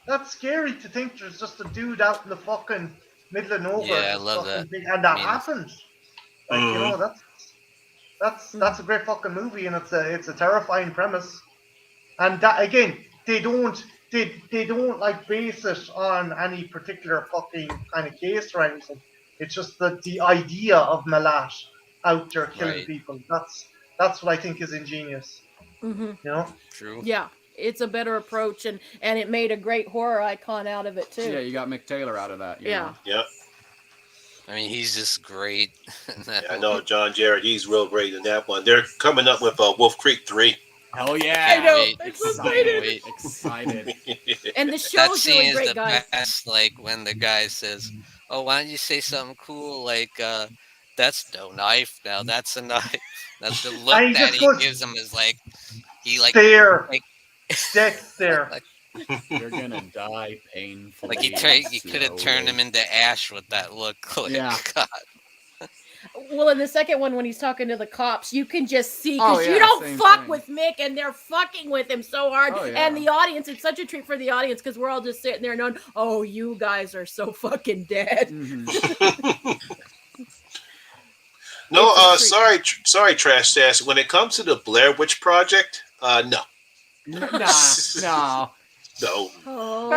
That's scary to think there's just a dude out in the fucking middle of nowhere. Yeah, I love that. And that happens. Like, you know, that's a great fucking movie, and it's a terrifying premise. And that again, they don't like base it on any particular fucking kind of case or anything. It's just the idea of Malat out there killing people. That's what I think is ingenious. Mm-hmm. You know? True. Yeah. It's a better approach, and it made a great horror icon out of it too. Yeah, you got Mick Taylor out of that. Yeah. Yep. I mean, he's just great. Yeah, I know John Jarrett. He's real great in that one. They're coming up with Wolf Creek 3. Hell yeah! I know. Wait, Excited. And the that show's scene really is great, the guys. best. Like when the guy says, "Oh, why don't you say something cool like that's no knife. Now that's a knife." That's the look And he that just he goes, gives him is like he like Stare. like Death stare. like, You're gonna die painfully. like you could have turned him into ash with that look. Like, Yeah. God. Well, in the second one, when he's talking to the cops, you can just see Oh, because yeah, you don't same fuck thing. with Mick, and they're fucking with him so hard. Oh, yeah. And the audience, it's such a treat for the audience because we're all just sitting there knowing, oh, you guys are so fucking dead. Mm-hmm. No, sorry, Trash Stash. When it comes to the Blair Witch Project, no. No. No. Oh.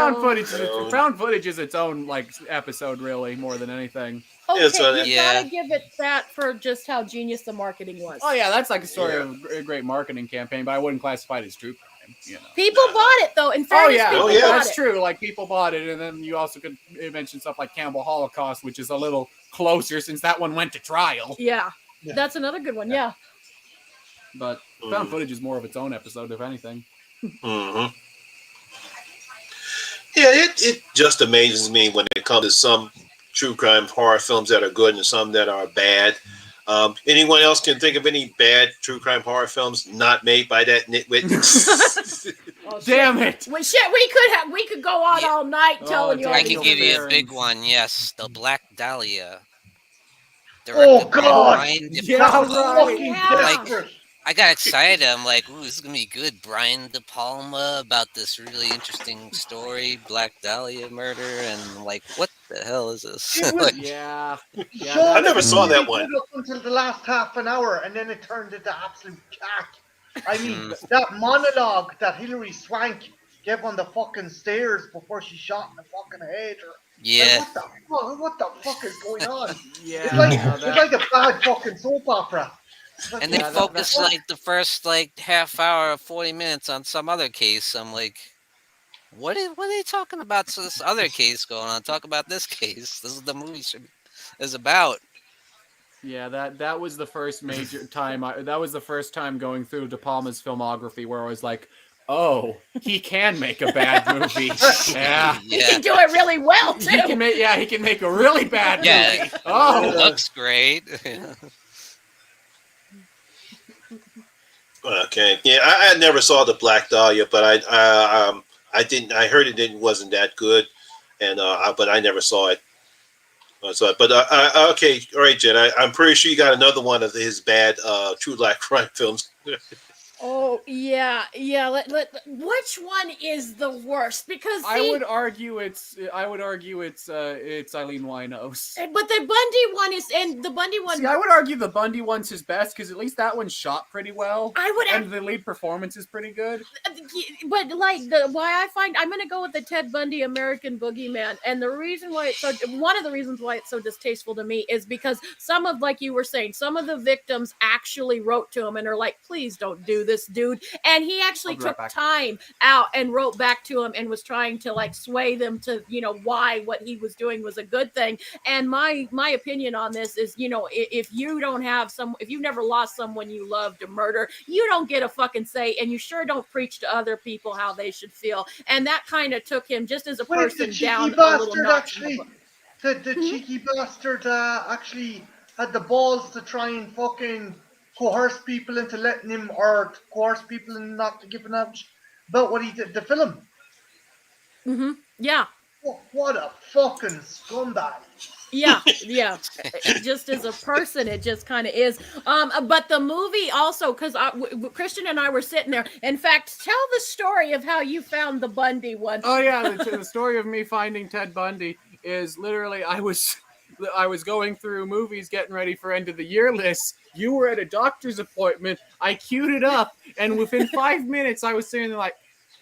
Found footage is its own like episode, really, more than anything. Okay, It's a- you yeah. gotta give it that for just how genius the marketing was. Oh yeah, that's like a story of a great marketing campaign, but I wouldn't classify it as true crime. You know. People bought it though. In fairness, people bought that's it. true. Like people bought it, and then you also could mention stuff like Campbell Holocaust, which is a little closer since that one went to trial. Yeah, Yeah. that's another good one. Yeah. But found footage is more of its own episode, if anything. Mm-hmm. Yeah, it just amazes me when it comes to some true crime horror films that are good and some that are bad. Anyone else can think of any bad true crime horror films not made by that nitwit? Oh, Damn it! Well, shit, we could go on all night telling you all I Daniel can these give you a Farron. big one. Yes, the Black Dahlia. Oh, Directed by God! Brian De Yeah, Palma. right. Fucking Yeah. desperate. I got excited. I'm like, ooh, this is gonna be good. Brian De Palma about this really interesting story, Black Dahlia murder, and I'm like, what the hell is this? It was- Like, Yeah. Sean, I never saw that it one. was up until the last half an hour, and then it turned into absolute cack. I mean, Mm. that monologue that Hilary Swank gave on the fucking stairs before she shot in the fucking head. yeah, What the fuck is going on? Yeah. It's like no, it's that- like a bad fucking soap opera. It's like- and they Yeah, that- focus that- like the first like half hour, 40 minutes on some other case. I'm like, what are they talking about? So this other case going on? Talk about this case. This is the movie is about. Yeah, that was the first major time. That was the first time going through De Palma's filmography where I was like, "Oh, he can make a bad movie." Yeah, He Yeah, can do it really well too. he can make a really bad Yeah. movie. Oh, it looks great. Okay, yeah, I never saw the Black Dahlia, but I didn't. I heard it wasn't that good, and but I never saw it. So, but okay, all right, Jen. I'm pretty sure you got another one of his bad true life crime films. Oh yeah. Which one is the worst? Because I would argue it's Eileen Winos. But the Bundy one is, and the Bundy one. See, I would argue the Bundy one's his best because at least that one's shot pretty well. And the lead performance is pretty good. But like why I'm gonna go with the Ted Bundy American Boogeyman, and the reason why one of the reasons why it's so distasteful to me is because some of, like you were saying, some of the victims actually wrote to him and are like, please don't do this, dude. And he actually took time out and wrote back to him and was trying to like sway them to, why what he was doing was a good thing. And my opinion on this is, if you don't have if you've never lost someone you love to murder, you don't get a fucking say, and you sure don't preach to other people how they should feel. And that kind of took him just as a person down a little notch. The cheeky bastard actually had the balls to try and fucking coerce people into letting him, or coerce people into not giving out about what he did, the film. Yeah. What a fucking scumbag. Yeah. Just as a person, it just kind of is. But the movie also, because Christian and I were sitting there. In fact, tell the story of how you found the Bundy one. Oh yeah, the story of me finding Ted Bundy is literally I was going through movies, getting ready for end of the year lists. You were at a doctor's appointment. I queued it up, and within 5 minutes, I was sitting there like,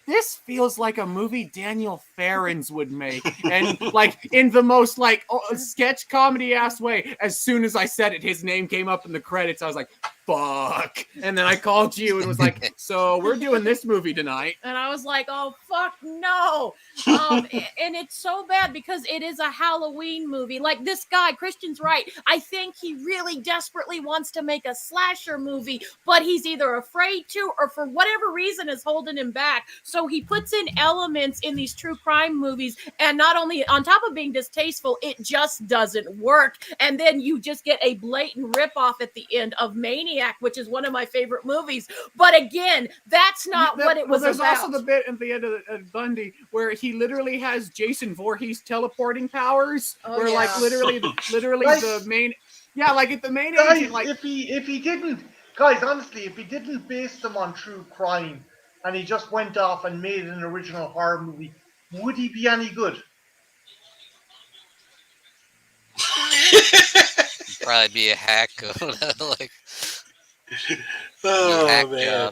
this feels like a movie Daniel Farrens would make. And like in the most like sketch comedy ass way, as soon as I said it, his name came up in the credits. I was like, fuck. And then I called you and was like, so we're doing this movie tonight. And I was like, oh, fuck no. And it's so bad because it is a Halloween movie. Like this guy, Christian's right. I think he really desperately wants to make a slasher movie, but he's either afraid to or for whatever reason is holding him back. So he puts in elements in these true crime movies, and not only on top of being distasteful, it just doesn't work. And then you just get a blatant ripoff at the end of Maniac, which is one of my favorite movies. But again, that's not what it was there's about. Also the bit at the end of Bundy where he literally has Jason Voorhees teleporting powers, like literally like, the main, like at the main guys, agent, like if he didn't, guys, honestly, if he didn't base them on true crime and he just went off and made an original horror movie, would he be any good? Probably be a hack. Like, oh man!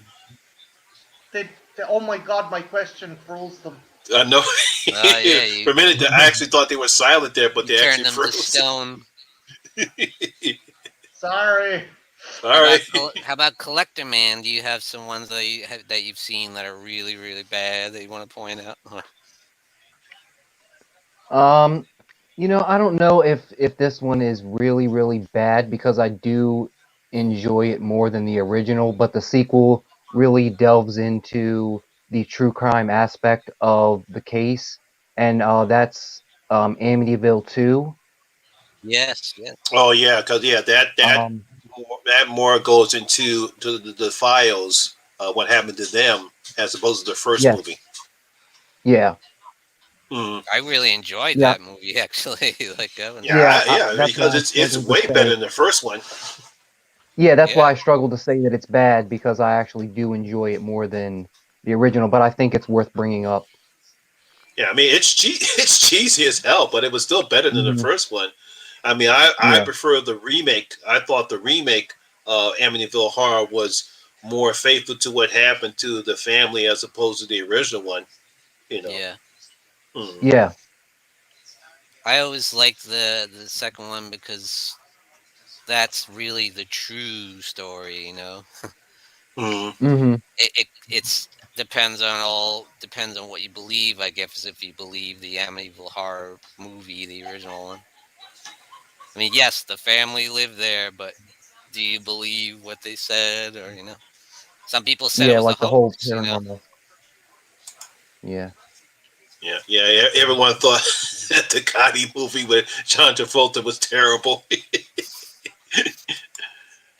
Oh my god, my question froze them. I know. Yeah, for a minute, I actually thought they were silent there, but they actually turned them froze. to stone. Sorry. All right. How about CollectorMan? Do you have some ones that you've seen that are really, really bad that you want to point out? I don't know if this one is really, really bad because I do enjoy it more than the original, but the sequel really delves into the true crime aspect of the case, and that's Amityville 2. Yes. Oh yeah, because that more goes into the files, what happened to them, as opposed to the first movie. Yeah. I really enjoyed that movie actually. Because it's way better than the first one. Yeah, that's why I struggle to say that it's bad, because I actually do enjoy it more than the original, but I think it's worth bringing up. Yeah, I mean it's cheesy as hell, but it was still better than the first one. I mean, I prefer the remake. I thought the remake Amityville Horror was more faithful to what happened to the family as opposed to the original one. Yeah. Yeah. I always liked the second one because that's really the true story, It's depends on what you believe, I guess, if you believe the Amityville Horror movie, the original one. I mean, yes, the family lived there, but do you believe what they said, or some people said it was like a the hoax, whole paranormal. Yeah. Yeah. Everyone thought that the Gotti movie with John Travolta was terrible.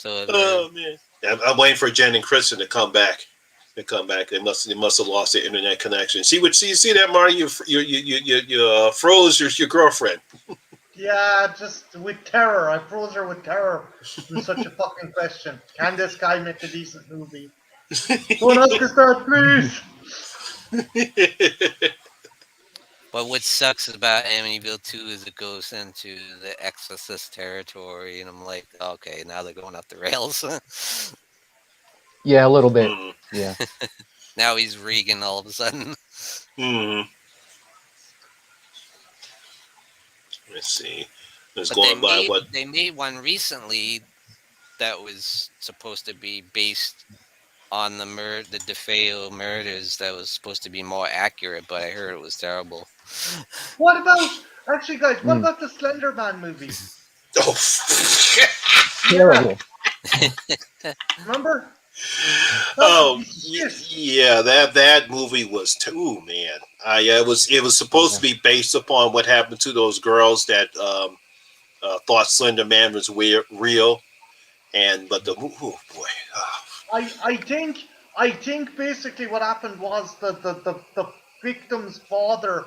Oh man, I'm waiting for Jen and Kristen to come back. They must have lost their internet connection. See that, Marty? You froze your girlfriend. Yeah, just with terror. I froze her with terror. From such a fucking question. Can this guy make a decent movie? Don't ask us that, please. But what sucks about Amityville 2 is it goes into the Exorcist territory, and I'm like, okay, now they're going off the rails. Yeah, a little bit. Yeah. Now he's Regan all of a sudden. Let's see. It's But going by what? they made one recently that was supposed to be based on the DeFeo murders that was supposed to be more accurate, but I heard it was terrible. What about, actually, guys, what about the Slenderman movie? Oh, terrible. Remember? Oh, yeah, that movie was too, man. It was supposed to be based upon what happened to those girls that thought Slender Man was real, but the oh boy. I think basically what happened was the victim's father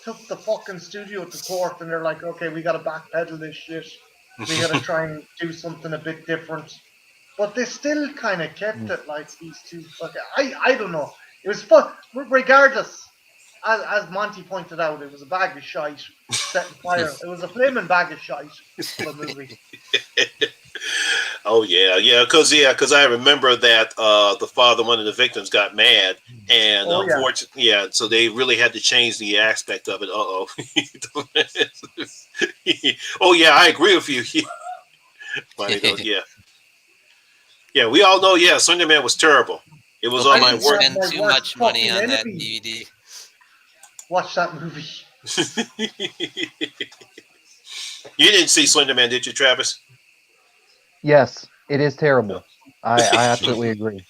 took the fucking studio to court, and they're like, okay, we gotta backpedal this shit. We gotta try and do something a bit different. But they still kind of kept it like these two. I don't know. It was fun. Regardless, as Monty pointed out, it was a bag of shite setting fire. It was a flaming bag of shite of a movie. Oh because I remember that the father, one of the victims, got mad, and unfortunately, so they really had to change the aspect of it. Oh yeah, I agree with you. Yeah, we all know. Yeah, Slenderman was terrible. It was on my work. I didn't spend too much money on that DVD. Watch that movie. You didn't see Slenderman, did you, Travis? Yes, it is terrible. I absolutely agree.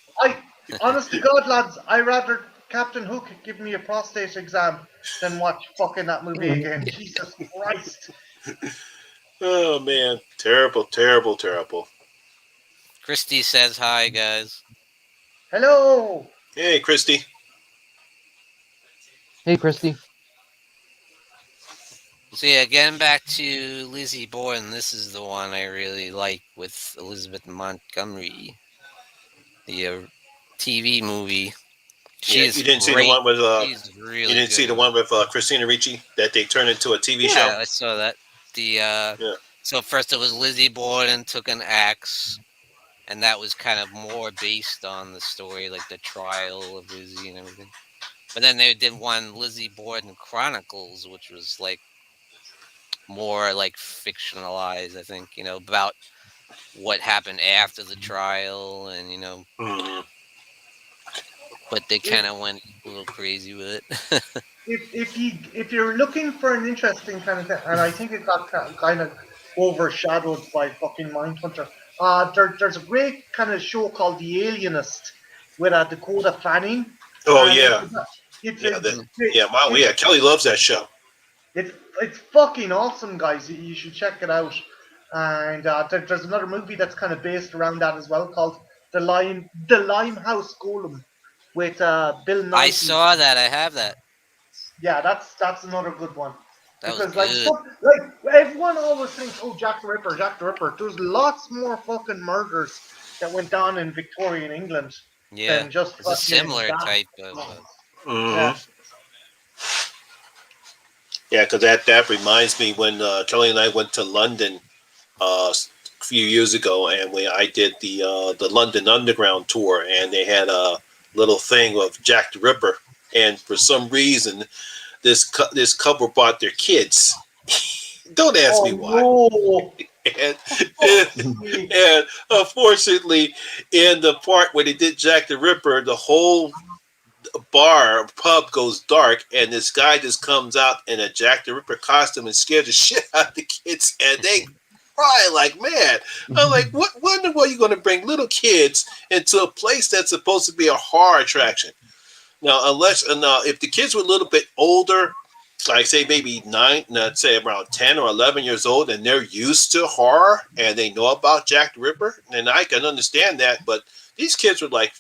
Honest to God, lads, I'd rather Captain Hook give me a prostate exam than watch fucking that movie again. Jesus Christ. Oh, man. Terrible, terrible, terrible. Christy says hi, guys. Hello. Hey, Christy. Hey, Christy. So yeah, getting back to Lizzie Borden, this is the one I really like with Elizabeth Montgomery, the TV movie. She is you didn't great. See the one with She's really you didn't good. See the one with Christina Ricci that they turned into a TV show? Yeah, I saw that. So first it was Lizzie Borden took an axe, and that was kind of more based on the story, like the trial of Lizzie and everything. But then they did one Lizzie Borden Chronicles, which was like more like fictionalized, I think, about what happened after the trial, and but they kind of went a little crazy with it. if you're looking for an interesting kind of thing, and I think it got kind of overshadowed by fucking Mindhunter. There's a great kind of show called The Alienist with Dakota Fanning. Oh yeah. Kelly loves that show. It's fucking awesome, guys. You should check it out. And there's another movie that's kind of based around that as well, called The Limehouse Golem with Bill Nighy. I saw that. I have that. Yeah, that's another good one. That because was good. like everyone always thinks, oh, Jack the Ripper. There's lots more fucking murders that went down in Victorian England. Yeah, than just it's a similar type of. Yeah, because that reminds me when Kelly and I went to London a few years ago, and I did the London Underground tour, and they had a little thing of Jack the Ripper, and for some reason, this couple brought their kids. Don't ask me why. No. and unfortunately, in the part where they did Jack the Ripper, the whole pub goes dark, and this guy just comes out in a Jack the Ripper costume and scares the shit out of the kids, and they cry like mad. I'm like, what in the world are you going to bring little kids into a place that's supposed to be a horror attraction? Now, if the kids were a little bit older, like say maybe say around 10 or 11 years old, and they're used to horror and they know about Jack the Ripper, then I can understand that. But these kids were like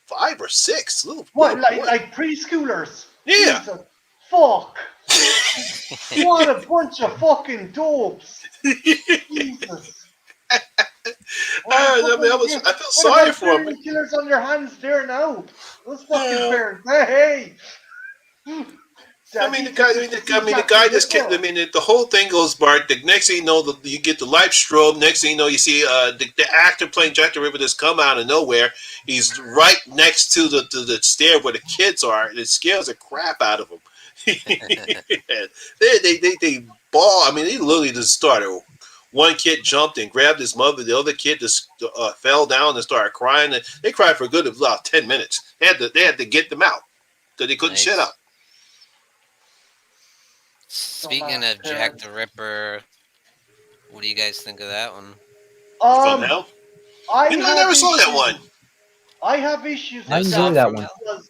5 or 6. Like preschoolers? Yeah. Jesus, fuck. What a bunch of fucking dopes! Jesus. I felt sorry for him. Serial killers on your hands there now. Those fucking parents. Hey. The guy just can't. The whole thing goes, Bart. The next thing you know, you get the light strobe. Next thing you know, you see the actor playing Jack the Ripper just come out of nowhere. He's right next to the stair where the kids are, and it scares the crap out of them. they ball. I mean, they literally just started. One kid jumped and grabbed his mother. The other kid just fell down and started crying. And they cried for a good about 10 minutes. They had to get them out because they couldn't shut up. Speaking of Jack the Ripper, what do you guys think of that one? From Hell? I never saw that one. I have issues I with enjoyed that one. Because,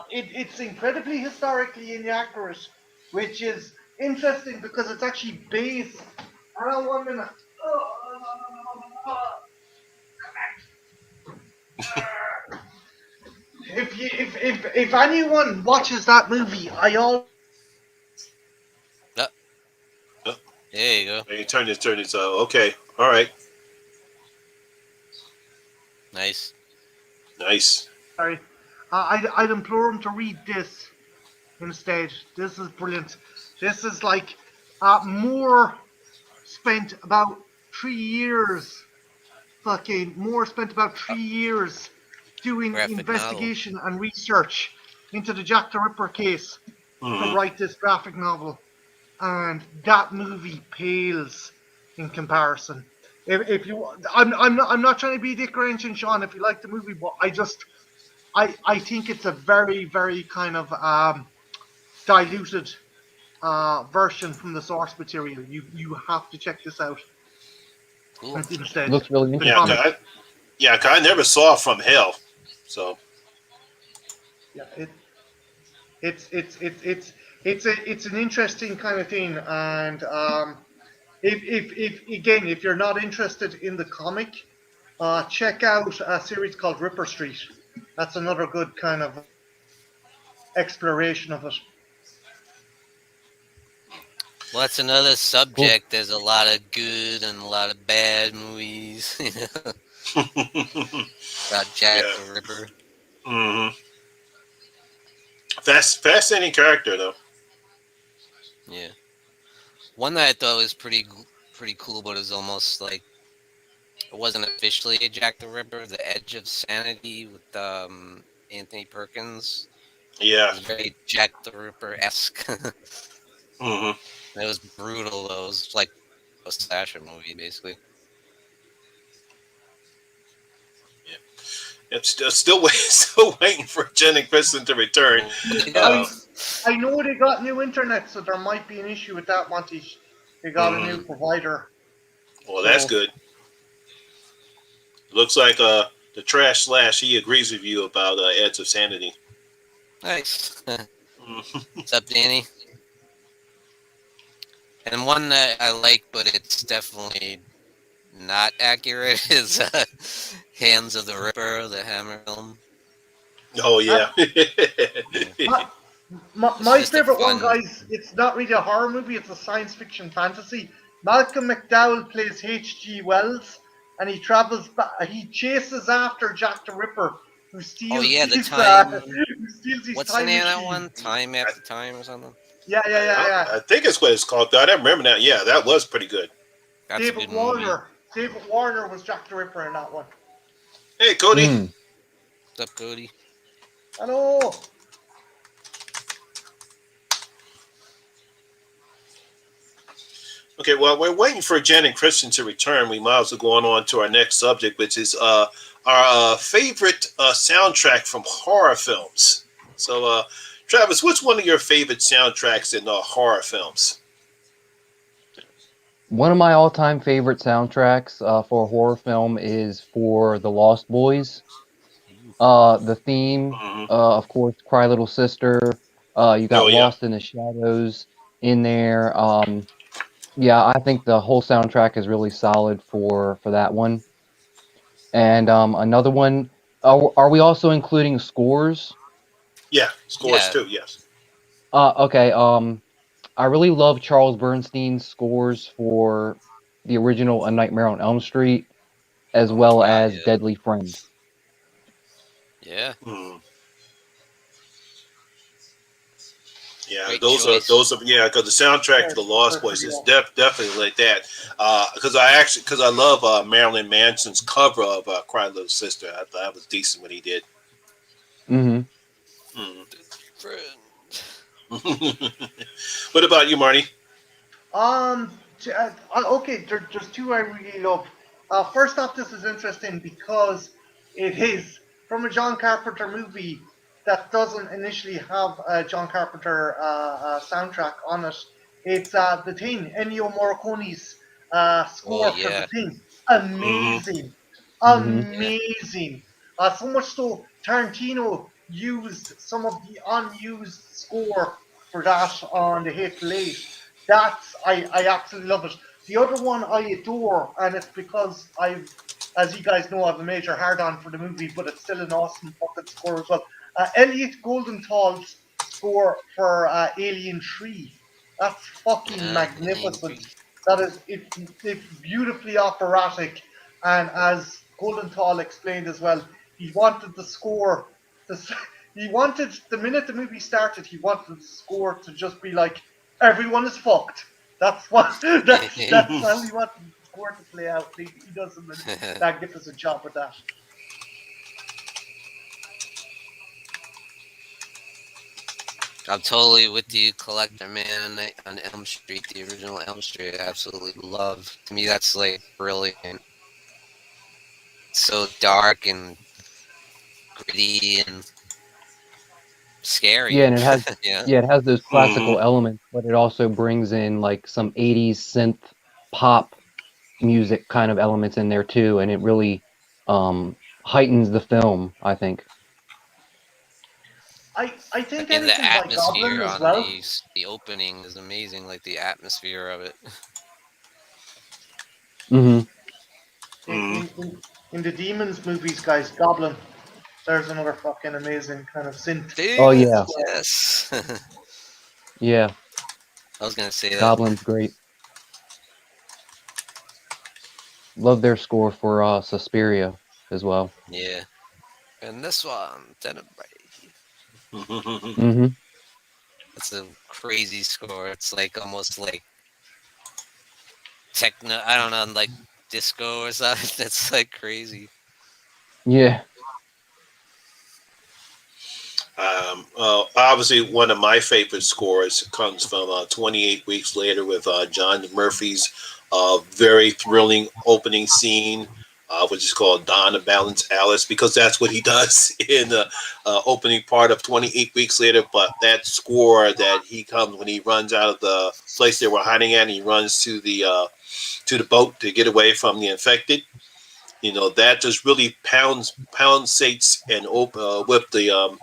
it's incredibly historically inaccurate, which is interesting because it's actually based. Hold on 1 minute. If anyone watches that movie, there you go. You turn this. Okay, all right. Nice. Sorry, I'd implore him to read this instead. This is brilliant. This is like Moore spent about 3 years. Moore spent about 3 years doing Graphic investigation and research into the Jack the Ripper case to write this graphic novel, and that movie pales in comparison. If you, I'm not trying to be Dick or anything, Sean. If you like the movie, but I think it's a very, very kind of diluted version from the source material. You have to check this out. Cool. Instead, Looks really interesting. I never saw From Hell, so yeah, it's an interesting kind of thing, and if you're not interested in the comic, check out a series called Ripper Street. That's another good kind of exploration of it. Well, that's another subject. There's a lot of good and a lot of bad movies. About Jack the Ripper. Mm-hmm. Fascinating character, though. Yeah. One that I thought was pretty cool, but it was almost like it wasn't officially a Jack the Ripper. The Edge of Sanity with Anthony Perkins. Yeah. It was very Jack the Ripper-esque. Mm-hmm. It was brutal, though. It was like a slasher movie, basically. Yeah. I'm still waiting for Jen and Kristen to return. I know they got new internet, so there might be an issue with that, Monty. They got a new provider. Well, that's good. Looks like the Trash Slash, he agrees with you about Edge of Sanity. Nice. What's up, Danny? And one that I like, but it's definitely not accurate, is Hands of the Ripper, the Hammer film. Oh, yeah. My favorite one, guys, it's not really a horror movie, it's a science fiction fantasy. Malcolm McDowell plays H.G. Wells, and he travels back, he chases after Jack the Ripper, who steals the time. who steals his What's time the name of that machine. one? Time After Time or something? Yeah. I think that's what it's called. I don't remember that. Yeah, that was pretty good. That's David Warner. David Warner was Jack the Ripper in that one. Hey, Cody. What's up, Cody? Hello. Okay, well, we're waiting for Jen and Kristen to return. We might as well go on to our next subject, which is our favorite soundtrack from horror films. So, Travis, what's one of your favorite soundtracks in horror films? One of my all-time favorite soundtracks for a horror film is for The Lost Boys. The theme, of course, Cry Little Sister. You got Lost in the Shadows in there. Yeah, I think the whole soundtrack is really solid for that one. And another one, are we also including scores? Yeah, scores too, yes. Okay. I really love Charles Bernstein's scores for the original A Nightmare on Elm Street, as Oh well wow, as yeah, Deadly Friend. yeah, Hmm. Yeah, great choice. yeah, because the soundtrack to the Lost Boys is definitely like that. Because I love Marilyn Manson's cover of "Cry Little Sister." I thought that was decent what he did. Mm-hmm. Mm. Friend. What about you, Marty? Okay, there's two I really love. First off, this is interesting because it is from a John Carpenter movie that doesn't initially have a John Carpenter soundtrack on it. It's The Thing, Ennio Morricone's Oh score for The yeah, Thing. Hmm. Amazing. Mm-hmm. yeah. Amazing. So much so, Tarantino used some of the unused score for that on The Hateful Eight. I absolutely love it. The other one I adore, and it's because as you guys know, I have a major hard on for the movie, but it's still an awesome fucking score as well. Elliot Goldenthal's score for Alien 3. That's fucking Alien magnificent. 3. That is, it's beautifully operatic, and as Goldenthal explained as well, he wanted the score to. He wanted the minute the movie started, he wanted the score to just be like everyone is fucked. That's what that's how he wanted the score to play out. He does a magnificent job with that. I'm totally with you, Collector Man on Elm Street, the original Elm Street. I absolutely love. To me, that's like brilliant. So dark and gritty and Yeah, scary. and it has Yeah, yeah, it has those Hmm. classical elements, but it also brings in like some 80s synth pop music kind of elements in there too, and it really heightens the film, I think. I think and the anything by Goblin atmosphere as on well. the opening is amazing. Like the atmosphere of it. Hmm. In, Hmm. in, in, in the Demons movies, guys, Goblin. There's another fucking amazing kind of synth. Oh yeah, Demons, yes. yeah. I was gonna say that. Goblin's great. Love their score for Suspiria as well. Yeah, and this one, Hmm. that's a crazy score. It's like almost like techno. I don't know, like disco or something. That's like crazy. Yeah. Obviously, one of my favorite scores comes from 28 Weeks Later with John Murphy's very thrilling opening scene, which is called Donna Balance Alice, because that's what he does in the opening part of 28 Weeks Later. But that score that he comes when he runs out of the place they were hiding at and he runs to the boat to get away from the infected. That just really poundsates and with the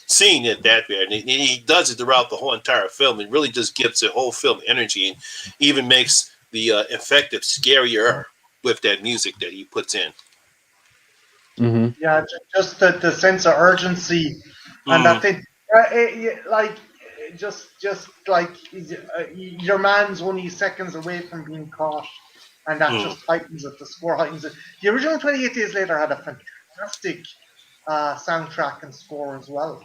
scene at that there, and he does it throughout the whole entire film. It really just gives the whole film energy, and even makes the effective scarier with that music that he puts in. Hmm. Yeah, just the sense of urgency and Mm, that thing. Like just like your man's only seconds away from being caught, and that mm. just heightens it. The score heightens it. The original 28 Days Later had a fantastic soundtrack and score as well.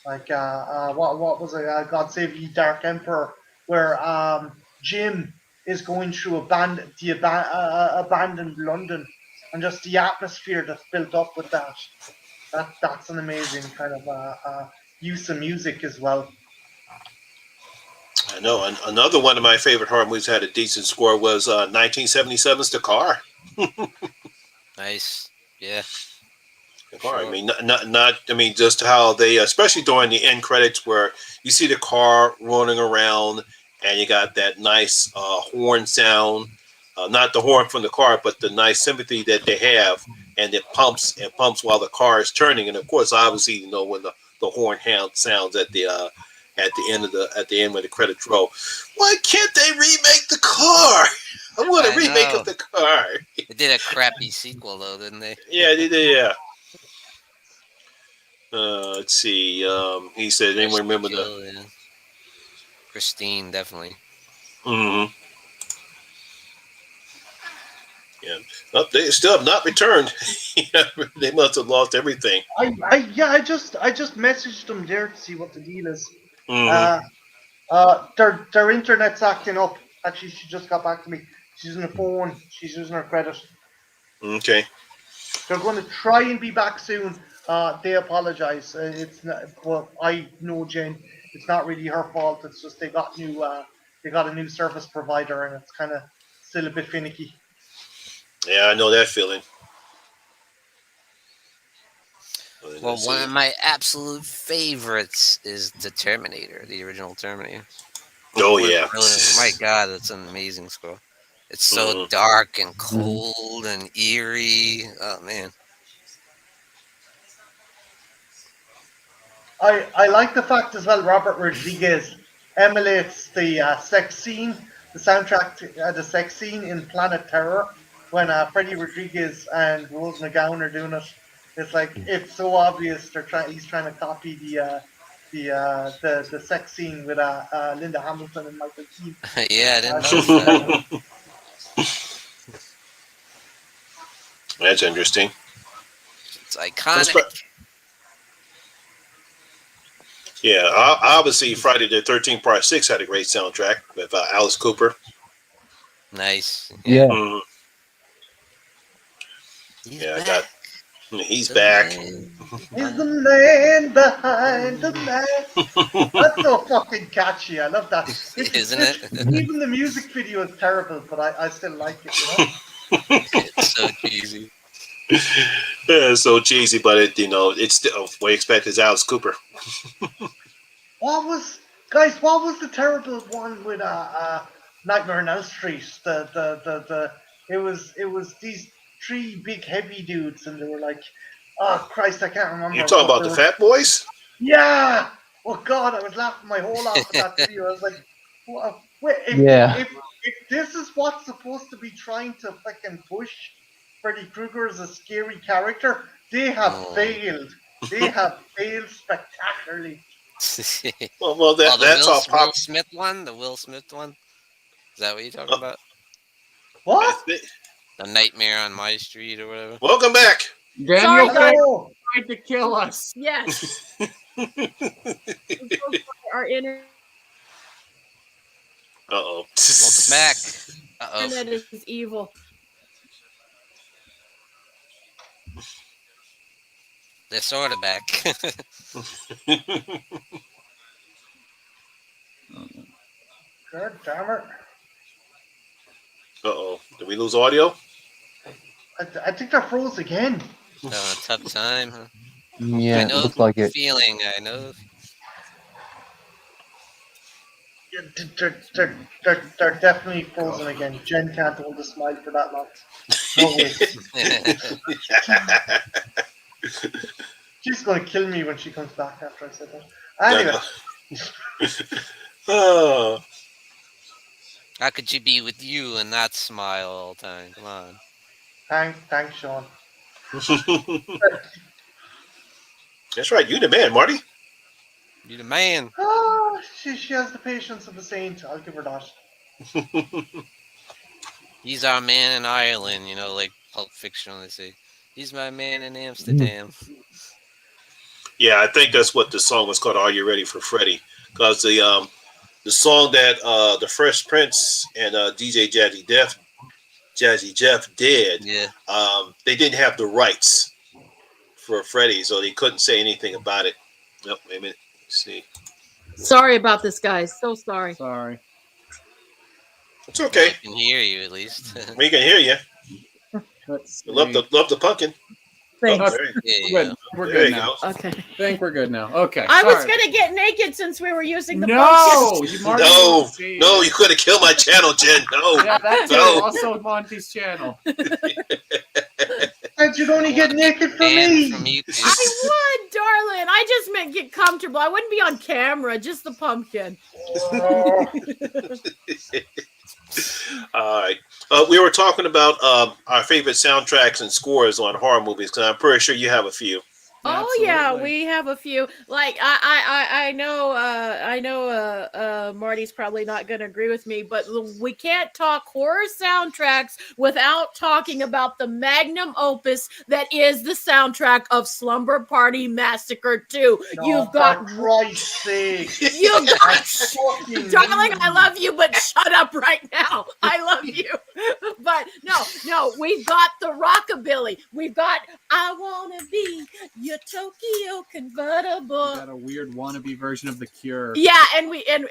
Like what was it? God Save Ye Dark Emperor, where Jim is going through abandoned London, and just the atmosphere that's built up with that. That's an amazing kind of use of music as well. I know. Another one of my favorite horror movies had a decent score was 1977's The Car. Nice. Yeah, The for Car. I sure. mean, not. I mean, just how they, especially during the end credits, where you see the car running around, and you got that nice horn sound. Not the horn from the car, but the nice sympathy that they have, and it pumps and pumps while the car is turning. And of course, obviously, when the horn hound sounds at the end when the credits roll. Why can't they remake the car? I want a I remake of know. the car. They did a crappy sequel though, didn't they? Yeah, they did. Yeah. Let's see. He said, anyone Rescue remember the? Kill. Yeah. Pristine, definitely. Mm-hmm. Yeah. Well, they still have not returned. They must have lost everything. I just messaged them there to see what the deal is. Mm-hmm. Their internet's acting up. Actually, she just got back to me. She's using the phone. She's using her credit. Okay. They're going to try and be back soon. They apologize. It's not, but I know Jen. It's not really her fault. It's just they got a new service provider, and it's kind of still a bit finicky. Yeah, I know that feeling. Well, one of my absolute favorites is the Terminator, the original Terminator. Oh yeah! My God, that's an amazing score. It's so dark and cold and eerie. Oh man. I like the fact as well. Robert Rodriguez emulates the sex scene, the soundtrack to the sex scene in Planet Terror when Freddie Rodriguez and Rose McGowan are doing it. It's like it's so obvious he's trying to copy the sex scene with Linda Hamilton and Michael Keane. Yeah, I didn't notice that. That's interesting. It's iconic. Yeah, obviously Friday the 13th Part 6 had a great soundtrack with Alice Cooper. Nice. Yeah. Mm-hmm. Yeah, he's back. He's the man behind the mask. That's so fucking catchy. I love that. Isn't it? Even the music video is terrible, but I still like it, you know? It's so cheesy. Yeah, it's so cheesy, but it's still what you expect is Alice Cooper. What was the terrible one with Nightmare on Elm Street? It was these three big heavy dudes, and they were like, oh Christ, I can't remember. You're talking about the Fat Boys? Yeah. Oh God, I was laughing my whole off at that video. I was like, wait, if this is what's supposed to be trying to fucking push Freddy Krueger as a scary character, they have failed. They have failed spectacularly. well, that's all pop. Will Smith one, the Will Smith one. Is that what you're talking about? What? The Nightmare on My Street or whatever. Welcome back. Daniel tried to kill us. Yes. Our internet. Uh-oh. Welcome back. Uh-oh. Internet is evil. They're sort of back. God damn it. Uh-oh. Did we lose audio? I think they're froze again. Tough time, huh? Yeah, it looks like it. Feeling, I know. Yeah, they're definitely frozen again. Jen can't hold a smile for that long. No way. She's going to kill me when she comes back after I said that. Anyway. Oh. How could she be with you and not smile all the time? Come on. Thanks, Sean. That's right. You the man, Marty. You the man. Oh, she has the patience of a saint. I'll give her that. He's our man in Ireland, like Pulp Fiction, they say. He's my man in Amsterdam. Yeah, I think that's what the song was called. Are You Ready for Freddy? Because the song that the Fresh Prince and DJ Jazzy Jeff did, they didn't have the rights for Freddy, so they couldn't say anything about it. Nope, wait a minute. Let's see. Sorry about this, guys. So sorry. Sorry. It's okay. I can hear you at least. We can hear you. Love the pumpkin. Thanks. We're good now. Okay. I think we're good now. Okay. I was gonna get naked since we were using the No, you could have killed my channel, Jen. No. Yeah, that's also Monty's channel. And you'd only get naked for me. I would, darling. I just meant get comfortable. I wouldn't be on camera, just the pumpkin. All right. We were talking about our favorite soundtracks and scores on horror movies because I'm pretty sure you have a few. Oh yeah, we have a few. Like I know Marty's probably not going to agree with me, but we can't talk horror soundtracks without talking about the magnum opus that is the soundtrack of Slumber Party Massacre 2. No, You've got for Christ's sake. You got darling, I love you, but shut up right now. I love you. But no, we've got the rockabilly. We've got I wanna be your Tokyo convertible. We got a weird wannabe version of The Cure. Yeah, and we have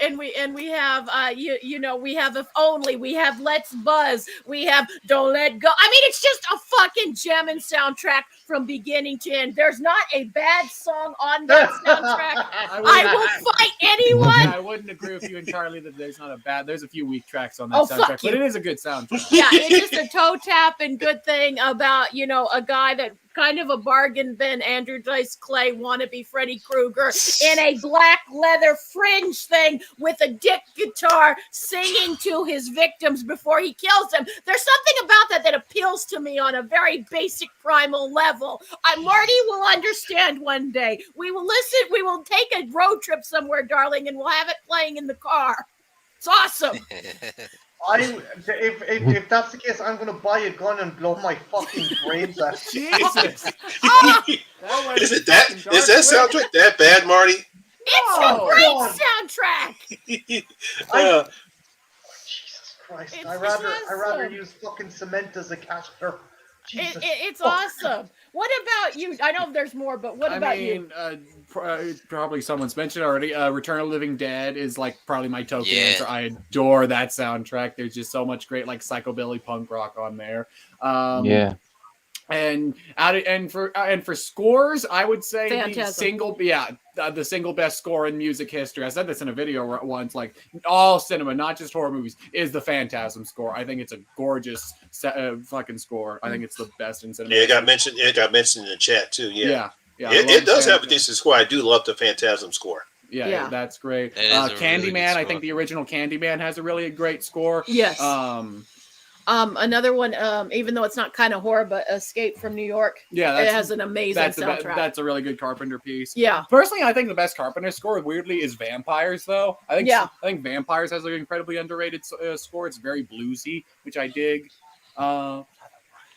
we have If Only, we have Let's Buzz, we have Don't Let Go. I mean, it's just a fucking jamming soundtrack from beginning to end. There's not a bad song on that soundtrack. I will fight anyone. I wouldn't agree with you entirely that there's a few weak tracks on that soundtrack, but it is a good soundtrack. Yeah, it's just a toe tap and good thing about, a guy that kind of a bargain bin Andrew Dice Clay wannabe Freddy Krueger in a black leather fringe thing with a dick guitar singing to his victims before he kills them. There's something about that appeals to me on a very basic primal level. Marty will understand one day. We will listen. We will take a road trip somewhere, darling, and we'll have it playing in the car. It's awesome. If that's the case, I'm gonna buy a gun and blow my fucking brains out. Jesus! Is that soundtrack that bad, Marty? It's a great soundtrack. Jesus Christ! I rather use fucking cement as a catheter. It's awesome. What about you? I know there's more, but what about you? Probably someone's mentioned already. Return of the Living Dead is like probably my token answer. I adore that soundtrack. There's just so much great like psychobilly punk rock on there. And for scores, I would say the single best score in music history. I said this in a video once. Like all cinema, not just horror movies, is the Phantasm Score. I think it's a gorgeous fucking score. I think it's the best in cinema. Yeah, it got mentioned in the chat too. Yeah. It does have a decent score. I do love the Phantasm Score. Yeah, that's great. Candyman, really I think the original Candyman has a really great score. Yes. Another one, even though it's not kind of horror, but Escape from New York. Yeah, it has an amazing soundtrack. That's a really good Carpenter piece. Yeah. Personally, I think the best Carpenter score, weirdly, is Vampires. Though I think Vampires has an incredibly underrated score. It's very bluesy, which I dig.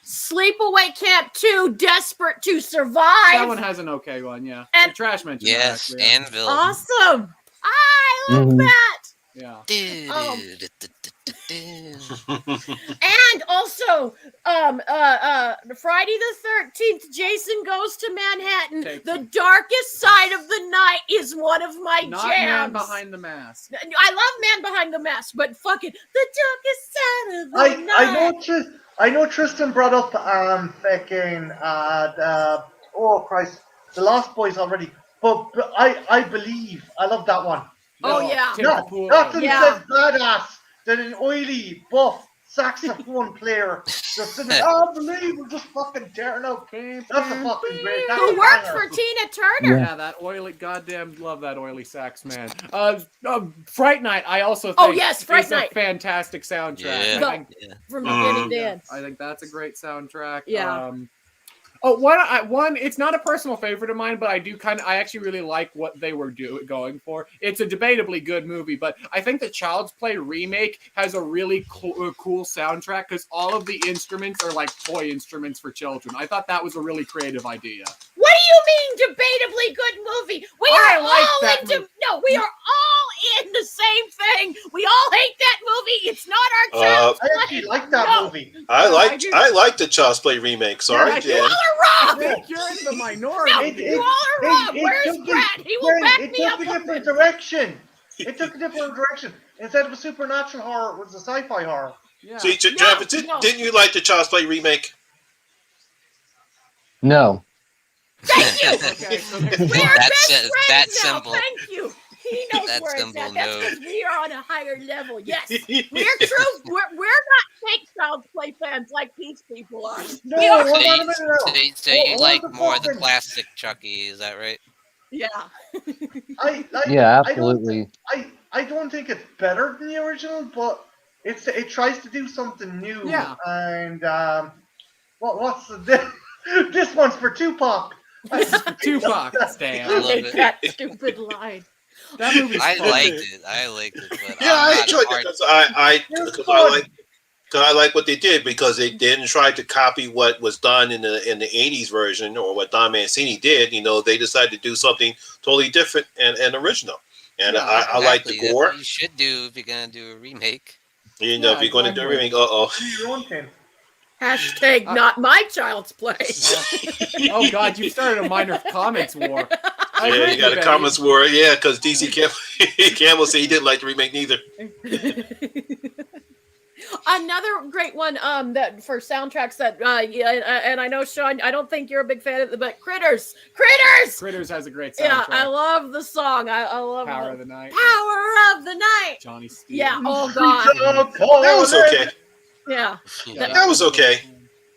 Sleepaway Camp 2, Desperate to Survive. That one has an okay one, yeah. And Trash mentioned yes, Anvil. Awesome. I love that. Yeah. And also, Friday the 13th, Jason Goes to Manhattan. The Darkest Side of the Night is one of my Not jams. Man Behind the Mask. I love Man Behind the Mask, but fucking the Darkest Side of the Night. I know Tristan brought up oh Christ, The Lost Boys already, but I believe I love that one. Oh yeah, nothing says badass than an oily buff saxophone player just sitting there, I believe we're just fucking tearing out. That's a fucking great. Who worked for Tina Turner? Yeah, that oily, goddamn, love that oily sax man. Fright Night, I also think Fright Night, a fantastic soundtrack. Yeah. From beginning to end. I think that's a great soundtrack. Yeah. One, it's not a personal favorite of mine, but I actually really like what they were going for. It's a debatably good movie, but I think the Child's Play remake has a really cool soundtrack because all of the instruments are like toy instruments for children. I thought that was a really creative idea. What do you mean debatably good movie? We are all in the same thing. We all hate that movie. It's not our Child's Play. I actually like that movie. I like the Child's Play remake. Sorry, Jen. You all are wrong. I think you're in the minority. You all are wrong. Where's Brad? He will back me up. It took a different direction. It took a different direction. Instead of a supernatural horror, it was a sci-fi horror. Yeah. So, didn't you like the Child's Play remake? No. Thank you. Okay, so We're best friends now. Symbol. Thank you. He knows that where it's symbol at. That's knows. because we are on a higher level. Yes, we're true. We're not fake Child's Play fans like these people are. No, so you like more the classic Chucky? Is that right? Yeah. Yeah, absolutely. I don't think it's better than the original, but it tries to do something new. Yeah. And what's this one's for Tupac. This is for Tupac. Damn. I love hate it. that stupid line. That movie's I fun. liked it, but Yeah, I'm I not enjoyed hard. it because I like what they did because they didn't try to copy what was done in the '80s version or what Don Mancini did. They decided to do something totally different and original. And Yeah, I like the Exactly. That's gore. what you should do if you're gonna do a remake. If you're going to do exactly. everything, Do your own thing. Hashtag not my child's play. Oh God, you started a minor comments war. I yeah, agree you got with a that. comments war. Yeah, because DC Campbell said he didn't like the remake neither. Another great one that for soundtracks that and I know Sean, I don't think you're a big fan of it, but Critters Critters has a great soundtrack. Yeah, I love the song. I love Power of the Night. Power of the Night. Johnny Steele. Yeah, oh God. That was okay. Yeah. That was okay.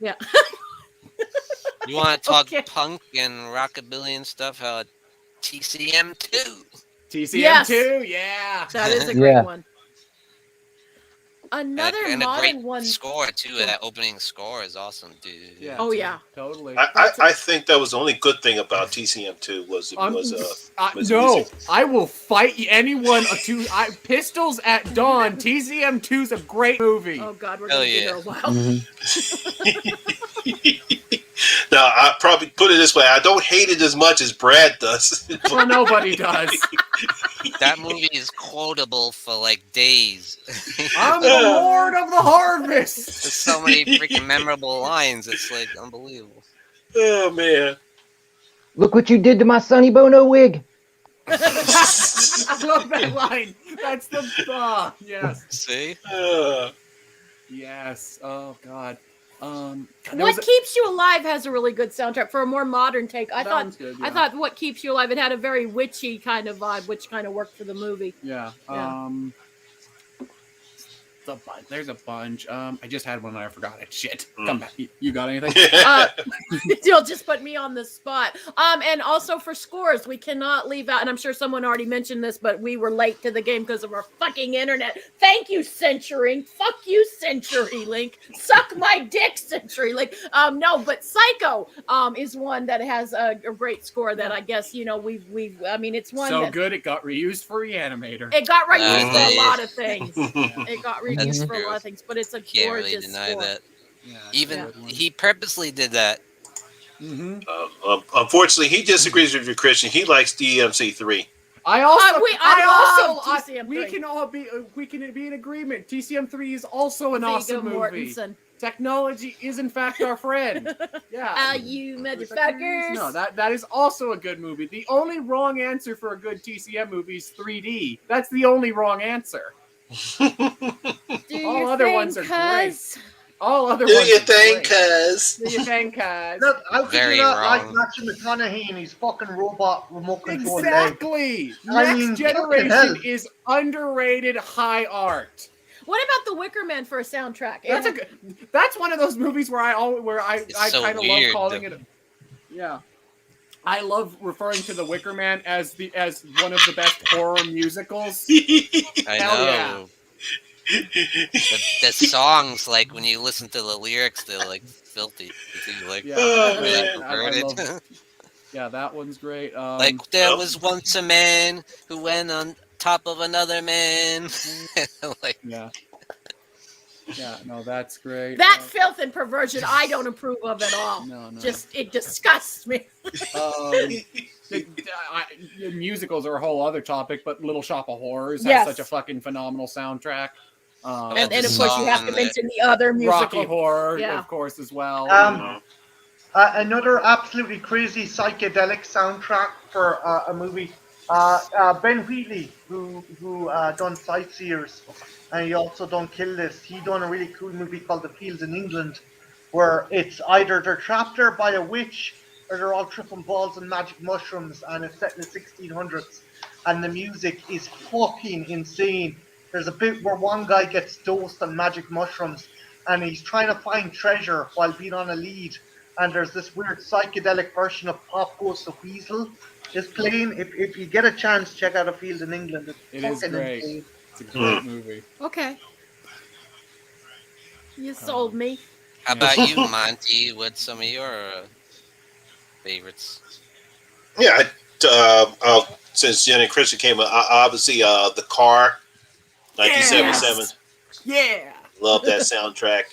Yeah. You want to talk Okay. punk and rockabilly and stuff? How TCM2. TCM2, yeah. That is a great Yeah. one. Another And a modern great one. score too. That opening score is awesome, dude. Yeah. Oh yeah. Totally. I think that was the only good thing about TCM2 was no, music. I will fight anyone Pistols at Dawn. TCM2's a great movie. Oh God, we're Hell gonna be yeah. here a while. Now, I probably put it this way: I don't hate it as much as Brad does. Well, nobody does. That movie is quotable for like days. I'm the Lord of the Harvest. There's so many freaking memorable lines. It's like unbelievable. Oh man! Look what you did to my Sonny Bono wig. I love that line. That's the yes. See? Yes. Oh God. What Keeps You Alive has a really good soundtrack for a more modern take. I thought What Keeps You Alive, it had a very witchy kind of vibe, which kind of worked for the movie. Yeah. There's a bunch. I just had one and I forgot it. Shit. Come back. You got anything? You'll just put me on the spot. And also for scores, we cannot leave out, and I'm sure someone already mentioned this, but we were late to the game because of our fucking internet. Thank you, Century. Fuck you, CenturyLink. Suck my dick, CenturyLink. No, but Psycho is one that has a great score that I guess, it's one so that good it got reused for Reanimator. it got reused for a lot of things. It got reused That's for a true. lot of things, but it's a Can't gorgeous really deny score. that. Yeah, Even he purposely did that. Mm-hmm. Unfortunately, he disagrees with you, Christian. He likes DMC3. I also, TCM3. We can be in agreement. TCM3 is also an awesome movie. Mortensen. Technology is in fact our friend. Yeah. You motherfuckers. No, that is also a good movie. The only wrong answer for a good TCM movie is 3D. That's the only wrong answer. All other ones are great. All other ones. Do you think, cuz? Do you think, cuz? Look, how could Very you not like wrong. Matthew McConaughey and his fucking robot remote control leg? Exactly. Next Generation is underrated high art. What about the Wicker Man for a soundtrack? That's one of those movies where I so kind of love weird, calling it. Yeah, I love referring to the Wicker Man as one of the best horror musicals. I Hell know. The songs, like when you listen to the lyrics, they're like filthy. You're like, Yeah. really I perverted. love- Yeah, that one's great. Like there was once a man who went on top of another man. Like, yeah, no, that's great. That filth and perversion I don't approve of at all. No. Just it disgusts me. Musicals are a whole other topic, but Little Shop of Horrors Yes. has such a fucking phenomenal soundtrack. And of the course you have song to that- mention the other musical. Rocky Horror, Yeah. of course, as well. Another absolutely crazy psychedelic soundtrack for a movie. Ben Wheatley, who done Sightseers, and he also done Kill This. He done a really cool movie called The Fields in England, where it's either they're trapped there by a witch or they're all tripping balls and magic mushrooms, and it's set in the 1600s. And the music is fucking insane. There's a bit where one guy gets dosed on magic mushrooms, and he's trying to find treasure while being on a lead. And there's this weird psychedelic version of Pop Goes the Weasel is playing. If you get a chance, check out A Field in England. It is fucking great. insane. It's a great movie. Okay. You sold me. how about you, Monty? What's some of your favorites. Yeah, since Jen and Christian came, obviously the Car, 1977. Yeah. Love that soundtrack.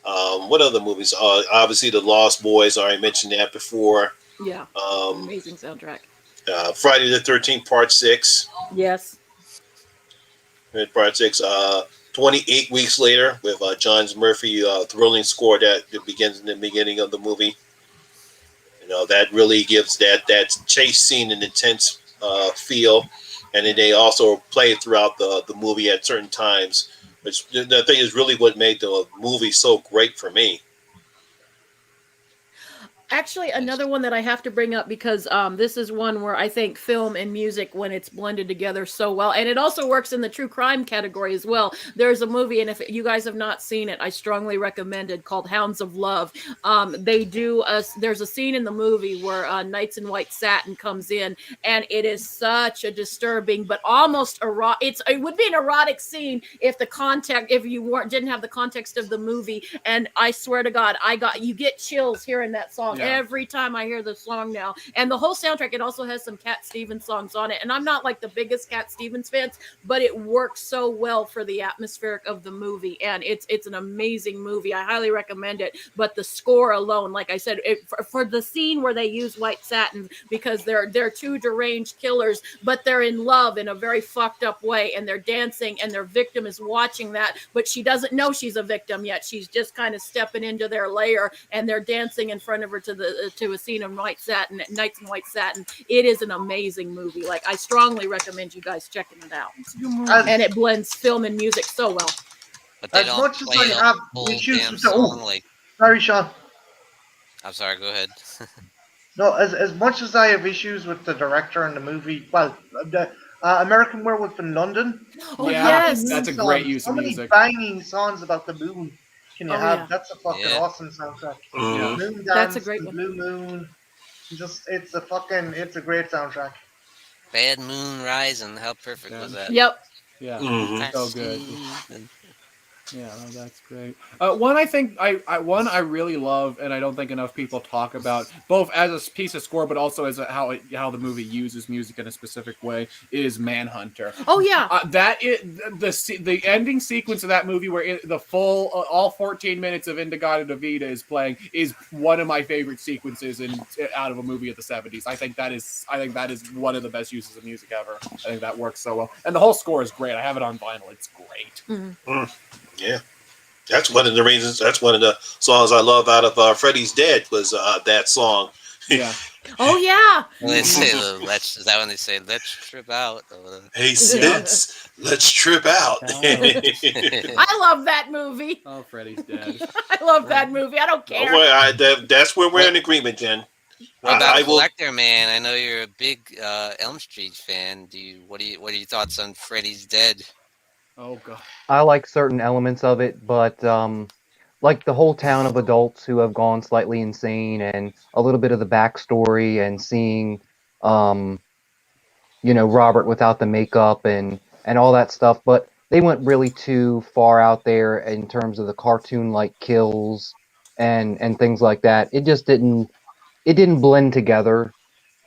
What other movies? Obviously, The Lost Boys. I already mentioned that before. Yeah. Um, Amazing soundtrack. Friday the 13th, Part 6. Yes. Part 6. 28 weeks later, with John Murphy thrilling score that begins in the beginning of the movie. You know, that really gives that chase scene an intense feel. And then they also play throughout the movie at certain times, which I think is really what made the movie so great for me. Actually, another one that I have to bring up because this is one where I think film and music, when it's blended together so well, and it also works in the true crime category as well. There's a movie, and if you guys have not seen it, I strongly recommend it, called Hounds of Love. There's a scene in the movie where Knights in White Satin comes in, and it is such a disturbing, but almost erotic. It would be an erotic scene if didn't have the context of the movie. And I swear to God, you get chills hearing that song. Yeah. Every time I hear the song now, and the whole soundtrack, it also has some Cat Stevens songs on it. And I'm not like the biggest Cat Stevens fans, but it works so well for the atmospheric of the movie, and it's an amazing movie. I highly recommend it. But the score alone, like I said, for the scene where they use white satin, because they're two deranged killers, but they're in love in a very fucked up way, and they're dancing, and their victim is watching that, but she doesn't know she's a victim yet. She's just kind of stepping into their lair, and they're dancing in front of her to a scene of Knights in White Satin. It is an amazing movie. Like, I strongly recommend you guys checking it out. And it blends film and music so well. But they as don't much as play I have whole issues damn with song. sorry, Sean. I'm sorry. Go ahead. No, as much as I have issues with the director and the movie, well, the American Werewolf in London. Oh, yeah, yes, that's a great use of music. How many banging songs about the moon can you have? Yeah. That's a fucking awesome soundtrack. Mm-hmm. Moon Dance, that's a great one. Blue Moon. It's a great soundtrack. Bad Moon Rising. How perfect was that? Yep. Yeah. Mm-hmm. So good. Yeah, no, that's great. One I think I really love, and I don't think enough people talk about, both as a piece of score, but also as how the movie uses music in a specific way, is Manhunter. Oh yeah, the ending sequence of that movie, where the full all 14 minutes of Indigada Vida is playing, is one of my favorite sequences out of a movie of the 70s. I think that is one of the best uses of music ever. I think that works so well, and the whole score is great. I have it on vinyl. It's great. Mm. Yeah, that's one of the reasons. That's one of the songs I love out of Freddy's Dead was that song. Yeah. Oh yeah. When they say is that when they say let's trip out? Hey Spence, let's trip out. I love that movie. Oh, Freddy's Dead. I love that movie. I don't care. That's where we're in agreement, Jen. What about CollectorMan? I know you're a big Elm Street fan. What are your thoughts on Freddy's Dead? Oh god. I like certain elements of it, but like the whole town of adults who have gone slightly insane, and a little bit of the backstory, and seeing Robert without the makeup and all that stuff, but they went really too far out there in terms of the cartoon-like kills and things like that. It just didn't blend together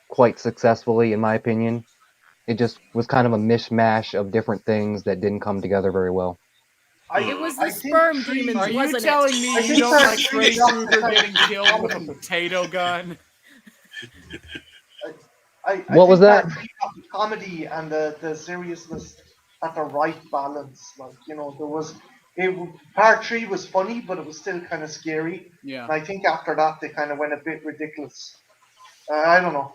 quite successfully, in my opinion. It just was kind of a mishmash of different things that didn't come together very well. It was the sperm demons, Are you wasn't telling it? me you don't like Freddy Krueger getting killed with a potato gun? What was that? The comedy and the seriousness at the right balance. Like, there was part 3 was funny, but it was still kind of scary. Yeah. And I think after that they kind of went a bit ridiculous. I don't know.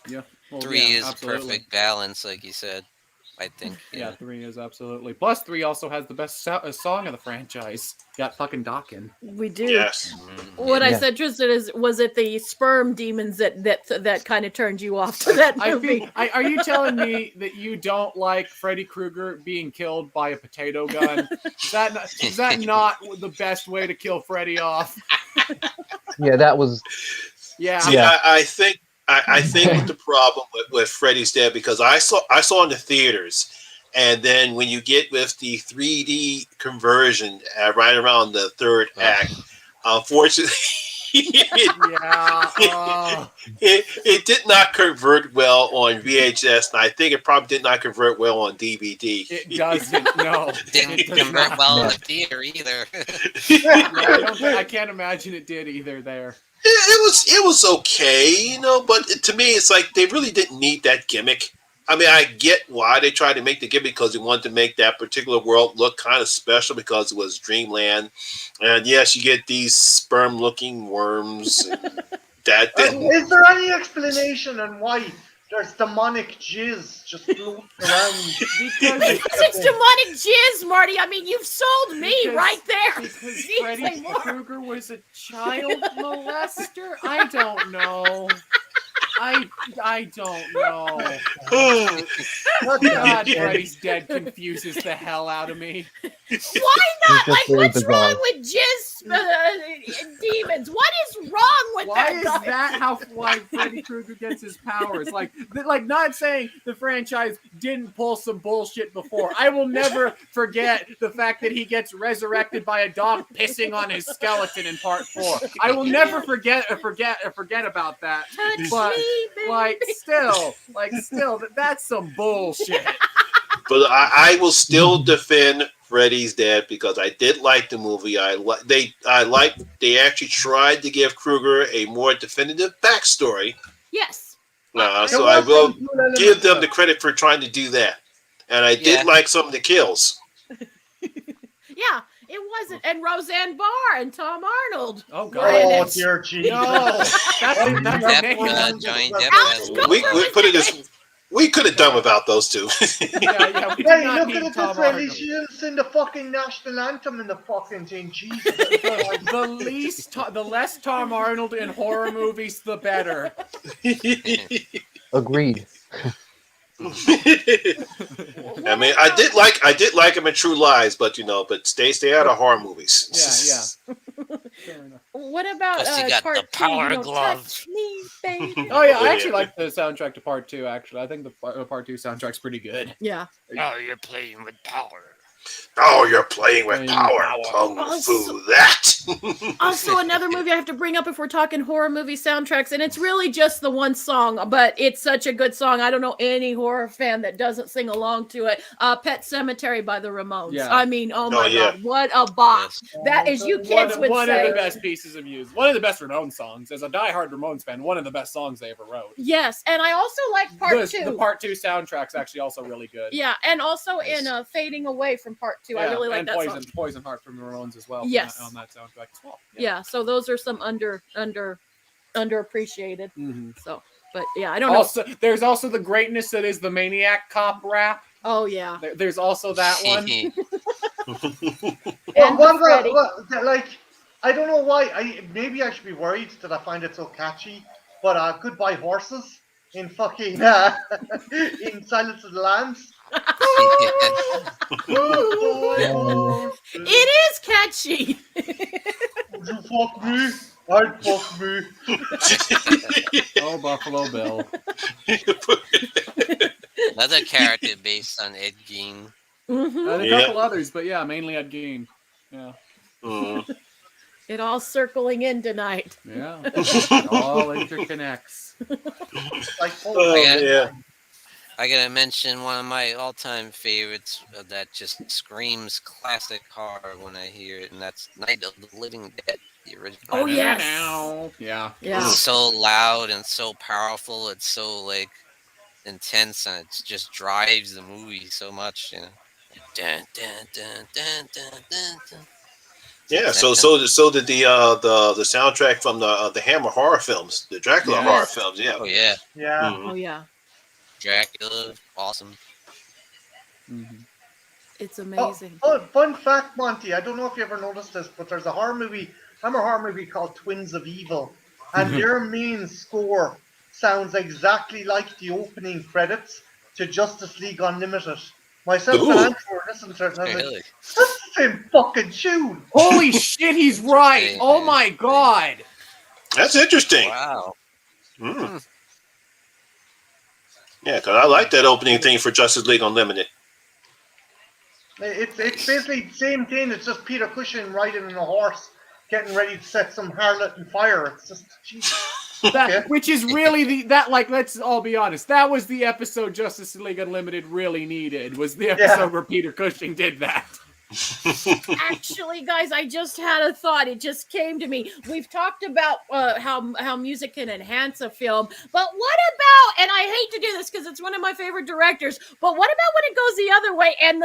Yeah. Well, 3 is absolutely perfect balance, like you said. I think. Yeah, 3 is absolutely. Plus, 3 also has the best song of the franchise. Got fucking Dawkins. We do. Yes. What I said, Tristan, was it the sperm demons that kind of turned you off to that movie? Are you telling me that you don't like Freddy Krueger being killed by a potato gun? Is that not the best way to kill Freddy off? Yeah, that was. Yeah. See, yeah. I think the problem with Freddy's Dead, because I saw in the theaters, and then when you get with the 3D conversion right around the third act, unfortunately, It did not convert well on VHS, and I think it probably did not convert well on DVD. It doesn't. No, Didn't it does convert not. well in the theater either. I can't imagine it did either. There. It was okay, but to me, it's like they really didn't need that gimmick. I mean, I get why they tried to make the gimmick because they wanted to make that particular world look kind of special because it was Dreamland. And yes, you get these sperm-looking worms. And that didn't. Is there any explanation on why there's demonic jizz just floating around? Because it's demonic jizz, Marty. I mean, you've sold me right there. Because Freddy Krueger was a child molester? I don't know. I don't know. God, Freddy's Dead confuses the hell out of me. Why not? Like, what's wrong with jizz demons? What is wrong with why that? Is that why Freddy Krueger gets his powers? Like, not saying the franchise didn't pull some bullshit before. I will never forget the fact that he gets resurrected by a dog pissing on his skeleton in Part 4. I will never forget about that. Touch me. Still, that's some bullshit. But I will still defend Freddy's Dead because I did like the movie. They actually tried to give Krueger a more definitive backstory. Yes. So I will give them the credit for trying to do that. And I did like some of the kills. Yeah. It wasn't, and Roseanne Barr and Tom Arnold. Oh God! Dear Jesus! No, that's Johnny Depp. We put it as we could have done without those two. Yeah, we hey, look at this way. At least she didn't sing the fucking national anthem in the fucking thing. Jesus! The less Tom Arnold in horror movies, the better. Agreed. I mean, I did like him in True Lies, but stay out of horror movies. Yeah. What about you got part the power 2, glove? Touch me, baby. Oh yeah, I actually like the soundtrack to Part 2. Actually, I think the Part 2 soundtrack's pretty good. Yeah. Oh, you're playing with power. Oh, you're playing with power. Kung Fu that. Also, another movie I have to bring up if we're talking horror movie soundtracks, and it's really just the one song, but it's such a good song. I don't know any horror fan that doesn't sing along to it. Pet Cemetery by the Ramones. Yeah. I mean, oh my God, what a bop. That is, you kids would say. One of the best pieces of music. One of the best Ramones songs. As a diehard Ramones fan, one of the best songs they ever wrote. Yes, and I also like Part 2. The Part 2 soundtrack's actually also really good. Yeah, and also in Fading Away from Part 2. I really like that song. Poison Heart from the Ramones as well. Yes. On that soundtrack as well. Yeah, so those are some underappreciated. Mm-hmm. So, but yeah, I don't know. There's also the greatness that is the Maniac Cop rap. Oh yeah. There's also that one. And I don't know why. Maybe I should be worried that I find it so catchy. But Goodbye Horses in fucking in Silence of the Lambs. It is catchy. Would you fuck me? I'd fuck me. Oh, Buffalo Bill. Another character based on Ed Gein. Mm-hmm. A couple others, but yeah, mainly Ed Gein. Yeah. It all circling in tonight. Yeah. It all interconnects. I gotta mention one of my all-time favorites that just screams classic horror when I hear it, and that's Night of the Living Dead, the original. Oh yes. Yeah. It's so loud and so powerful. It's so intense, and it just drives the movie so much. Dun, dun, dun, dun, dun, dun, dun. Yeah, so did the soundtrack from the Hammer horror films, the Dracula horror films. Yeah. Oh yeah. Yeah. Mm-hmm. Oh yeah. Dracula, awesome. Mm-hmm. It's amazing. Fun fact, Monty. I don't know if you ever noticed this, but there's a Hammer horror movie called Twins of Evil, and their main score sounds exactly like the opening credits to Justice League Unlimited. Myself and Andrew listened to it, and I was like, "That's the same fucking tune." Holy shit, he's right! Oh my God. That's interesting. Wow. Mm. Yeah, because I like that opening thing for Justice League Unlimited. It's basically the same thing. It's just Peter Cushing riding on a horse getting ready to set some harlot in fire. It's just, Jesus. Which is really let's all be honest, that was the episode Justice League Unlimited really needed, was the episode where Peter Cushing did that. Actually, guys, I just had a thought. It just came to me. We've talked about how music can enhance a film, but what about? And I hate to do this because it's one of my favorite directors. But what about when it goes the other way and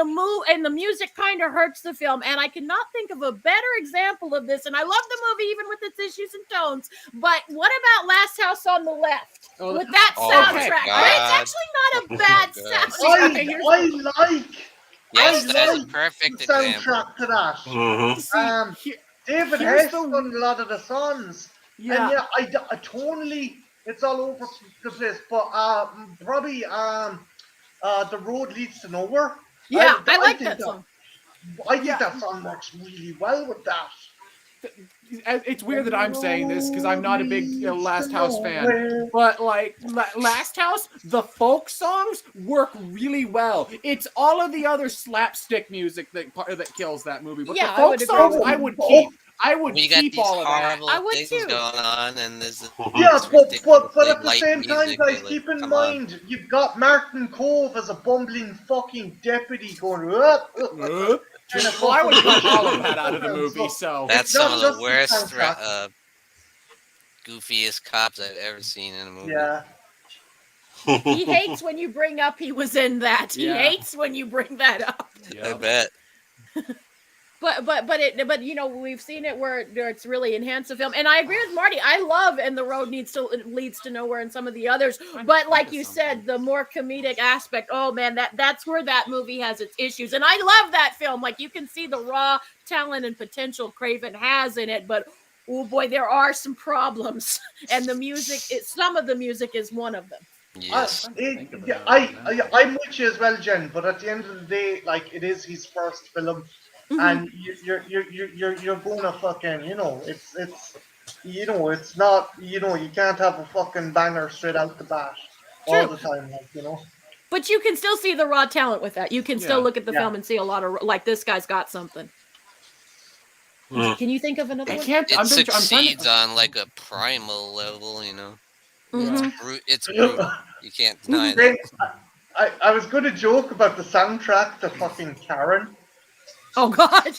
the music kind of hurts the film? And I cannot think of a better example of this. And I love the movie even with its issues and tones. But what about Last House on the Left with that soundtrack? It's actually not a bad soundtrack. I like. Yes, that's a perfect soundtrack to that. Mm-hmm. David Hess done a lot of the songs. Yeah. And I tonally, it's all over the place. But probably The Road Leads to Nowhere. Yeah, I like that song. I think that song works really well with that. It's weird that I'm saying this because I'm not a big Last House fan, but like Last House, the folk songs work really well. It's all of the other slapstick music that kills that movie. But the folk songs, I would keep. I would keep all of that. I would too. Going on, and there's but at the same time, guys, keep in mind you've got Martin Cove as a bumbling fucking deputy going. Well, I would cut all of that out of the movie, so... That's some of the worst, goofiest cops I've ever seen in a movie. Yeah. He hates when you bring up he was in that. He hates when you bring that up. Yeah. I bet. But you know, we've seen it where it's really enhanced the film, and I agree with Marty. I love And the Road Leads to Nowhere and some of the others, but like you said, the more comedic aspect. Oh man, that's where that movie has its issues, and I love that film. Like you can see the raw talent and potential Craven has in it, but oh boy, there are some problems, and the music. Some of the music is one of them. Yes. I'm with you as well, Jen. But at the end of the day, like it is his first film. Mm-hmm. And you're gonna fucking, it's not, you can't have a fucking banger straight out the bat all the time, But you can still see the raw talent with that. You can still look at the film and see a lot of, like, this guy's got something. Can you think of another one? It succeeds on like a primal level, Mm-hmm. It's brute. You can't deny that. I was going to joke about the soundtrack to fucking Karen. Oh God!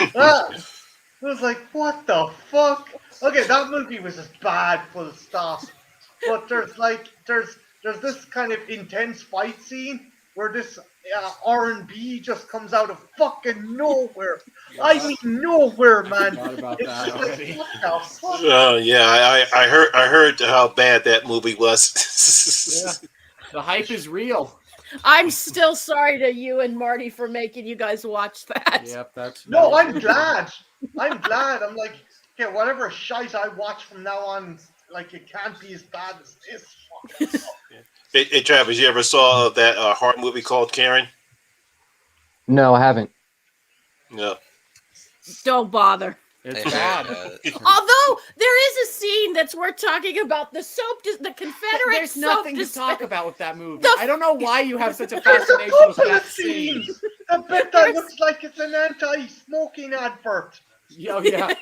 I was like, what the fuck? Okay, that movie was just bad, full stop. But there's this kind of intense fight scene where this R&B just comes out of fucking nowhere. I mean nowhere, man. About that already. I heard how bad that movie was. The hype is real. I'm still sorry to you and Marty for making you guys watch that. Yep, that's... No, I'm glad. I'm glad. I'm like, okay, whatever shite I watch from now on, like, it can't be as bad as this. Hey, Travis, you ever saw that horror movie called Karen? No, I haven't. No. Don't bother. It's bad. Although there is a scene that's worth talking about. The Confederate There's soap nothing to talk about with that movie. I don't know why you have such a There's fascination a with couple that of scene. scenes. I bet that looks like it's an anti-smoking advert. Oh, yeah.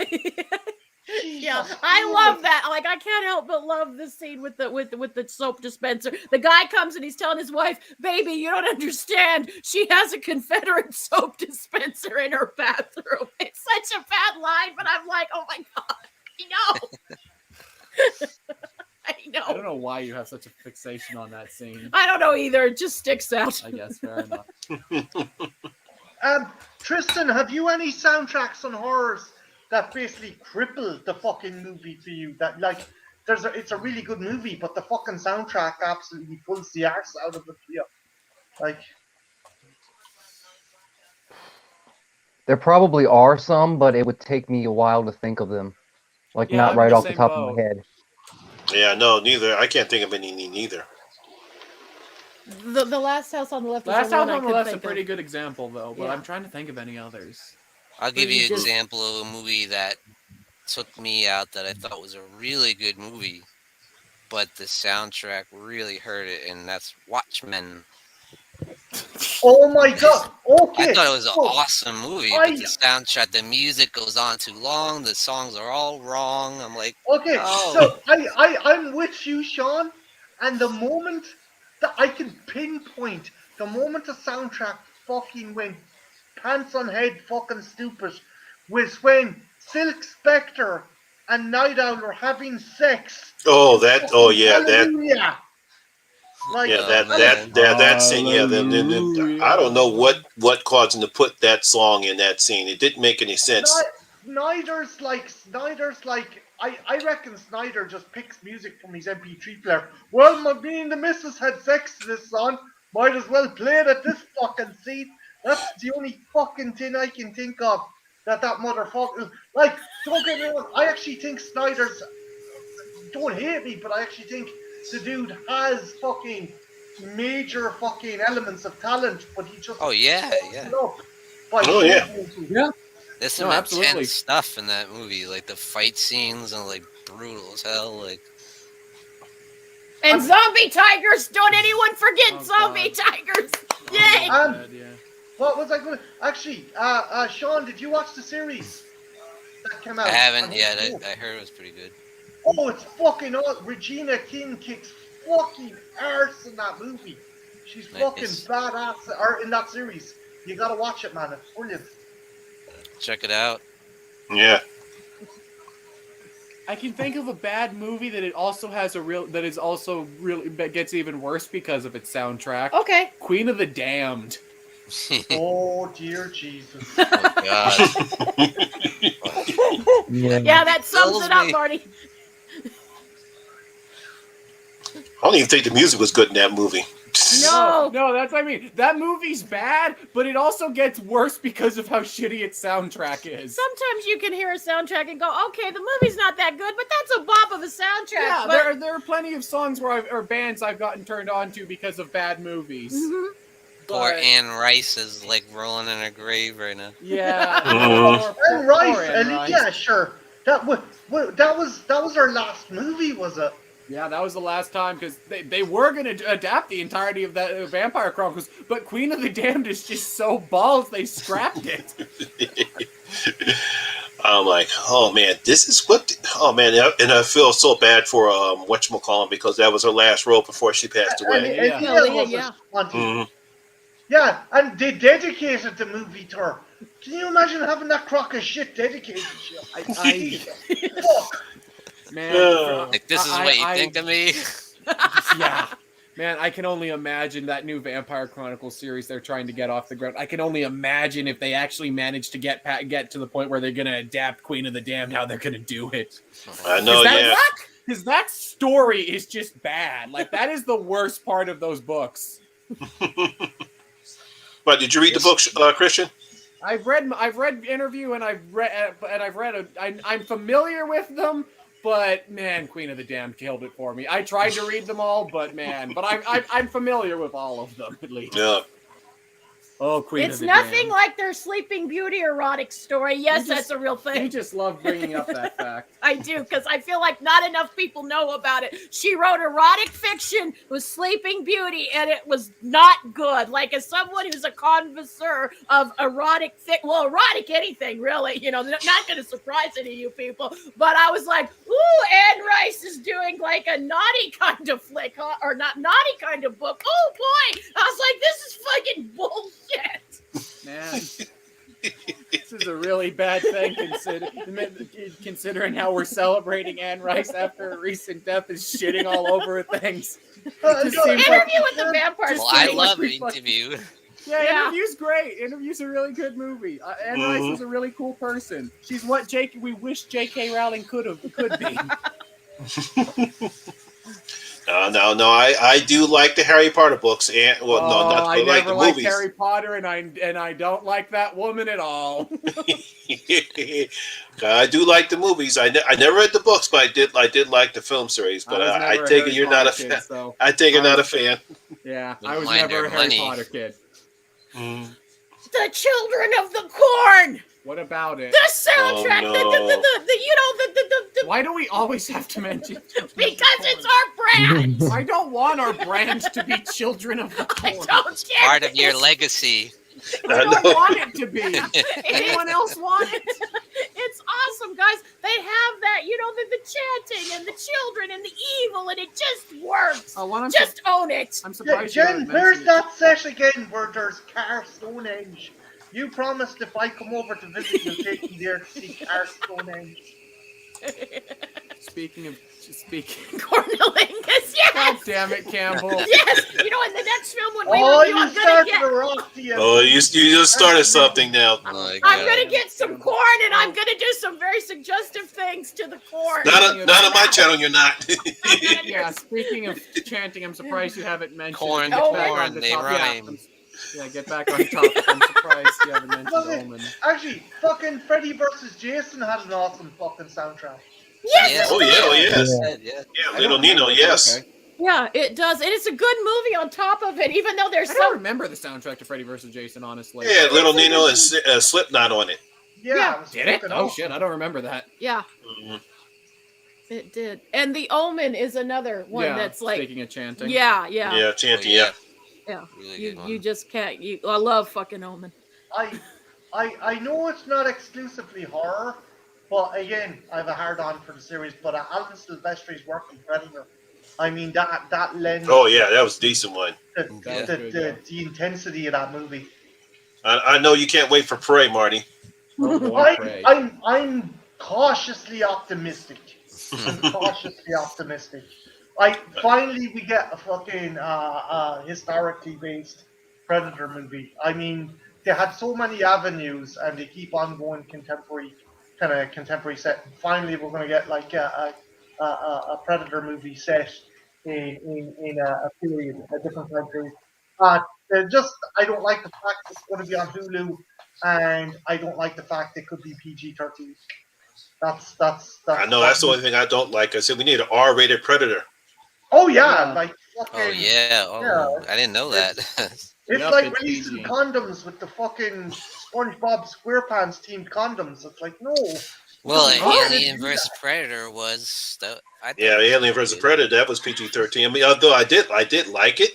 Yeah, I love that. Like, I can't help but love this scene with the soap dispenser. The guy comes and he's telling his wife, "Baby, you don't understand. She has a Confederate soap dispenser in her bathroom." It's such a bad line, but I'm like, oh my God, I know. I don't know why you have such a fixation on that scene. I don't know either. It just sticks out. I guess, fair enough. Tristan, have you any soundtracks on horrors that basically crippled the fucking movie for you? That, like, it's a really good movie, but the fucking soundtrack absolutely pulls the arse out of it for you. Like, there probably are some, but it would take me a while to think of them. Like, not right off the top of my head. Yeah, no, neither. I can't think of any neither. The Last House on the Left. Last House on the Left's a pretty good example, though. But I'm trying to think of any others. I'll give you an example of a movie that took me out that I thought was a really good movie, but the soundtrack really hurt it, and that's Watchmen. Oh my god! Okay, I thought it was an so awesome movie, but the soundtrack, the music goes on too long. The songs are all wrong. I'm like, okay, no. so I'm with you, Sean. And the moment that I can pinpoint, the moment the soundtrack fucking went pants on head fucking stupid, was when Silk Spectre and Night Owl are having sex. Oh, that. Oh, yeah, that. Hallelujah! Like, Yeah, man. that scene. Yeah, I don't know what caused him to put that song in that scene. It didn't make any sense. Snyder's like I reckon Snyder just picks music from his MP3 player. Well, me and the missus had sex to this song. Might as well play it at this fucking scene. That's the only fucking thing I can think of that motherfucker. Like, don't get me wrong. I actually think Snyder's. Don't hate me, but I actually think the dude has fucking major fucking elements of talent, but he just. Oh yeah. Oh yeah. There's some intense stuff in that movie, like the fight scenes and like brutal as hell. Like, and zombie tigers! Don't anyone forget zombie tigers! Yay! What was I going to actually? Sean, did you watch the series that came out? I haven't yet. I heard it was pretty good. Oh, it's fucking awesome. Regina King kicks fucking arse in that movie. She's fucking badass in that series. You gotta watch it, man. It's brilliant. Check it out. Yeah. I can think of a bad movie that it also has that gets even worse because of its soundtrack. Okay. Queen of the Damned. Oh dear Jesus. Oh god. Yeah, that sums it up, Marty. I don't even think the music was good in that movie. No, that's what I mean. That movie's bad, but it also gets worse because of how shitty its soundtrack is. Sometimes you can hear a soundtrack and go, okay, the movie's not that good, but that's a bop of a soundtrack. Yeah, but... there are plenty of songs or bands I've gotten turned on to because of bad movies. Mm-hmm. Poor Anne Rice is like rolling in her grave right now. Yeah. Anne Rice, yeah, sure. That was her last movie, was it? Yeah, that was the last time, because they were going to adapt the entirety of that Vampire Chronicles, but Queen of the Damned is just so balls, they scrapped it. I'm like, oh man, this is what. Oh man, and I feel so bad for whatchamacallit, because that was her last role before she passed away. Yeah, and they dedicated the movie to her. Can you imagine having that crock of shit dedicated to you? Fuck. Man, like, this is what you think of me? Yeah. Man, I can only imagine that new Vampire Chronicles series they're trying to get off the ground. I can only imagine if they actually manage to get to the point where they're going to adapt Queen of the Damned, how they're going to do it. I know, Because that story is just bad. Like, that is the worst part of those books. But did you read the books, Christian? I've read Interview, and I'm familiar with them. But man, Queen of the Damned killed it for me. I tried to read them all, but I'm familiar with all of them at least. Yeah. Oh, Queen it's of the Damned. It's nothing like their Sleeping Beauty erotic story. Yes, that's a real thing. You just love bringing up that fact. I do, because I feel like not enough people know about it. She wrote erotic fiction with Sleeping Beauty, and it was not good. Like, as someone who's a connoisseur of erotic anything, really, not going to surprise any of you people, but I was like, ooh, Anne Rice is doing like a naughty kind of flick, huh? Or not naughty kind of book. Oh boy, I was like, this is fucking bullshit. Man, this is a really bad thing considering how we're celebrating Anne Rice after her recent death is shitting all over things. Interview with the Vampire. Well, I love Interview. Yeah, Interview's great. Interview's a really good movie. Anne Rice was a really cool person. She's what we wish J.K. Rowling could be. No. I do like the Harry Potter books, and I like the movies. Harry Potter, and I don't like that woman at all. I do like the movies. I never read the books, but I did like the film series. But I take it you're not a fan. So I take it not a fan. Yeah, I was never a Harry Potter kid. The Children of the Corn. What about it? The soundtrack, Oh, no. the Why do we always have to mention? because it's our brand. I don't want our brand to be Children of the I Corn. don't get Part of your this. legacy. I don't know. want it to be. Anyone else want it? It's awesome, guys. They have that, the chanting and the children and the evil, and it just works. Just own it. I'm Yeah, surprised. Jen, where's that set again where there's Car Stonehenge? You promised if I come over to visit, you'll take me there to see Car Stonehenge. Speaking. Cornelingus, yes. God damn it, Campbell. Yes, in the next film when we Oh, review, you I'm gonna started get. a rock to you. Oh, you just started something now. Oh my I'm God. gonna get some corn, and I'm gonna do some very suggestive things to the corn. Not on my channel, you're not. Yeah, speaking of chanting, I'm surprised you haven't mentioned Corn, Get Oh, back corn, on the they topic. rhyme. Yeah, get back on topic. I'm surprised you haven't mentioned Omen. Actually, fucking Freddy vs. Jason had an awesome fucking soundtrack. Yes, Oh, yeah, oh, yes. Yeah. Yeah, Little Nino, yes. Okay. yeah, it does, and it's a good movie on top of it. Even though there's I don't some. remember the soundtrack to Freddy vs. Jason, honestly. Yeah, Little Nino and Slipknot on it. Yeah, was Did it? fucking Oh awesome. shit, I don't remember that. Yeah, Mhm. it did. And the Omen is another one Yeah, that's like. speaking of chanting. Yeah. Yeah, chanting, Oh, yeah. Yeah. Really You good one. you just can't. I love fucking Omen. I know it's not exclusively horror, but again, I have a hard on for the series. But Alan Silvestri's work in Predator, I mean that lends. Oh, yeah, that was a decent one. Yeah. The intensity of that movie. I know you can't wait for Prey, Marty. Oh boy, Prey. I'm cautiously optimistic. I'm cautiously optimistic. Finally we get a fucking historically based Predator movie. I mean, they had so many avenues, and they keep on going contemporary set. And finally, we're going to get like a Predator movie set in a period, a different time period. I don't like the fact it's going to be on Hulu, and I don't like the fact it could be PG-13. That's I know, that's the only thing I don't like. I said we need an R-rated Predator. Oh yeah, Yeah. like fucking. Oh yeah. Oh, Yeah. I didn't know that. It's Yep, like it's releasing PG. condoms with the fucking SpongeBob SquarePants themed condoms. It's like no. Well, Oh, Alien yeah. vs Predator was. Yeah, Alien vs. Predator, that was PG-13. I mean, although I did like it,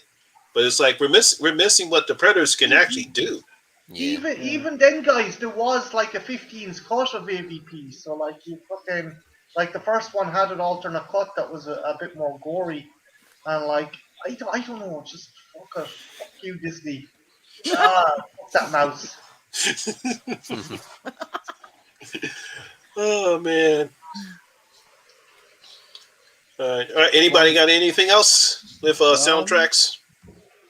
but it's like we're missing what the Predators can actually do. Yeah. Even then, guys, there was like a 15's cut of AVP. So like you fucking like the first one had an alternate cut that was a bit more gory, and like I don't know, just fuck you, Disney. Fuck that mouse. Oh man. All right. Anybody got anything else with soundtracks?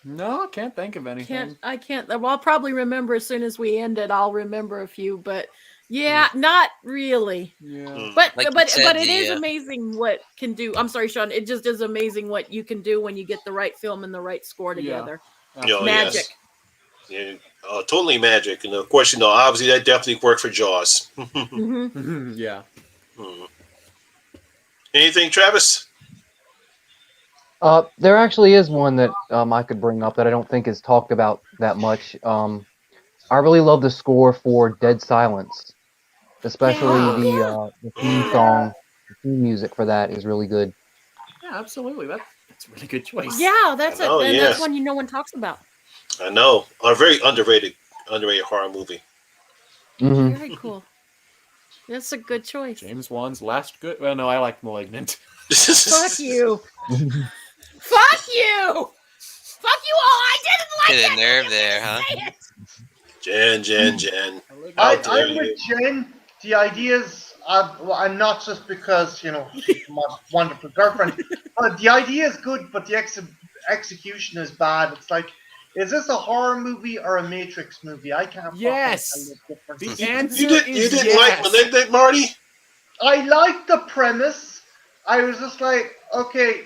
No, I can't think of anything. I can't. Well, I'll probably remember as soon as we end it. I'll remember a few, but yeah, not really. Yeah. But Like you but said, it is the, amazing what can do. I'm sorry, Sean. It just is amazing what you can do when you get the right film and the right score together. Oh, Magic. Yes. Yeah, totally magic. And of course, obviously that definitely worked for Jaws. Mm-hmm. Yeah. Anything, Travis? There actually is one that I could bring up that I don't think is talked about that much. I really love the score for Dead Silence, especially the theme song. The theme music for that is really good. Yeah, absolutely. That's a really good choice. Yeah, that's I know, it. And yes. that's one no one talks about. I know. A very underrated horror movie. Mm-hmm. Very cool. That's a good choice. James Wan's last good. Well, no, I like *Malignant*. Fuck you. Fuck you. Fuck you all. I didn't like Hit a that. nerve there, huh? Jen. I'm with Jen. The ideas, and not just because she's my wonderful girlfriend, but the idea is good, but the execution is bad. It's like, is this a horror movie or a Matrix movie? I can't. Yes. Fucking tell the difference. The answer You is didn't yes. like *Malignant*, Marty? I like the premise. I was just like, okay,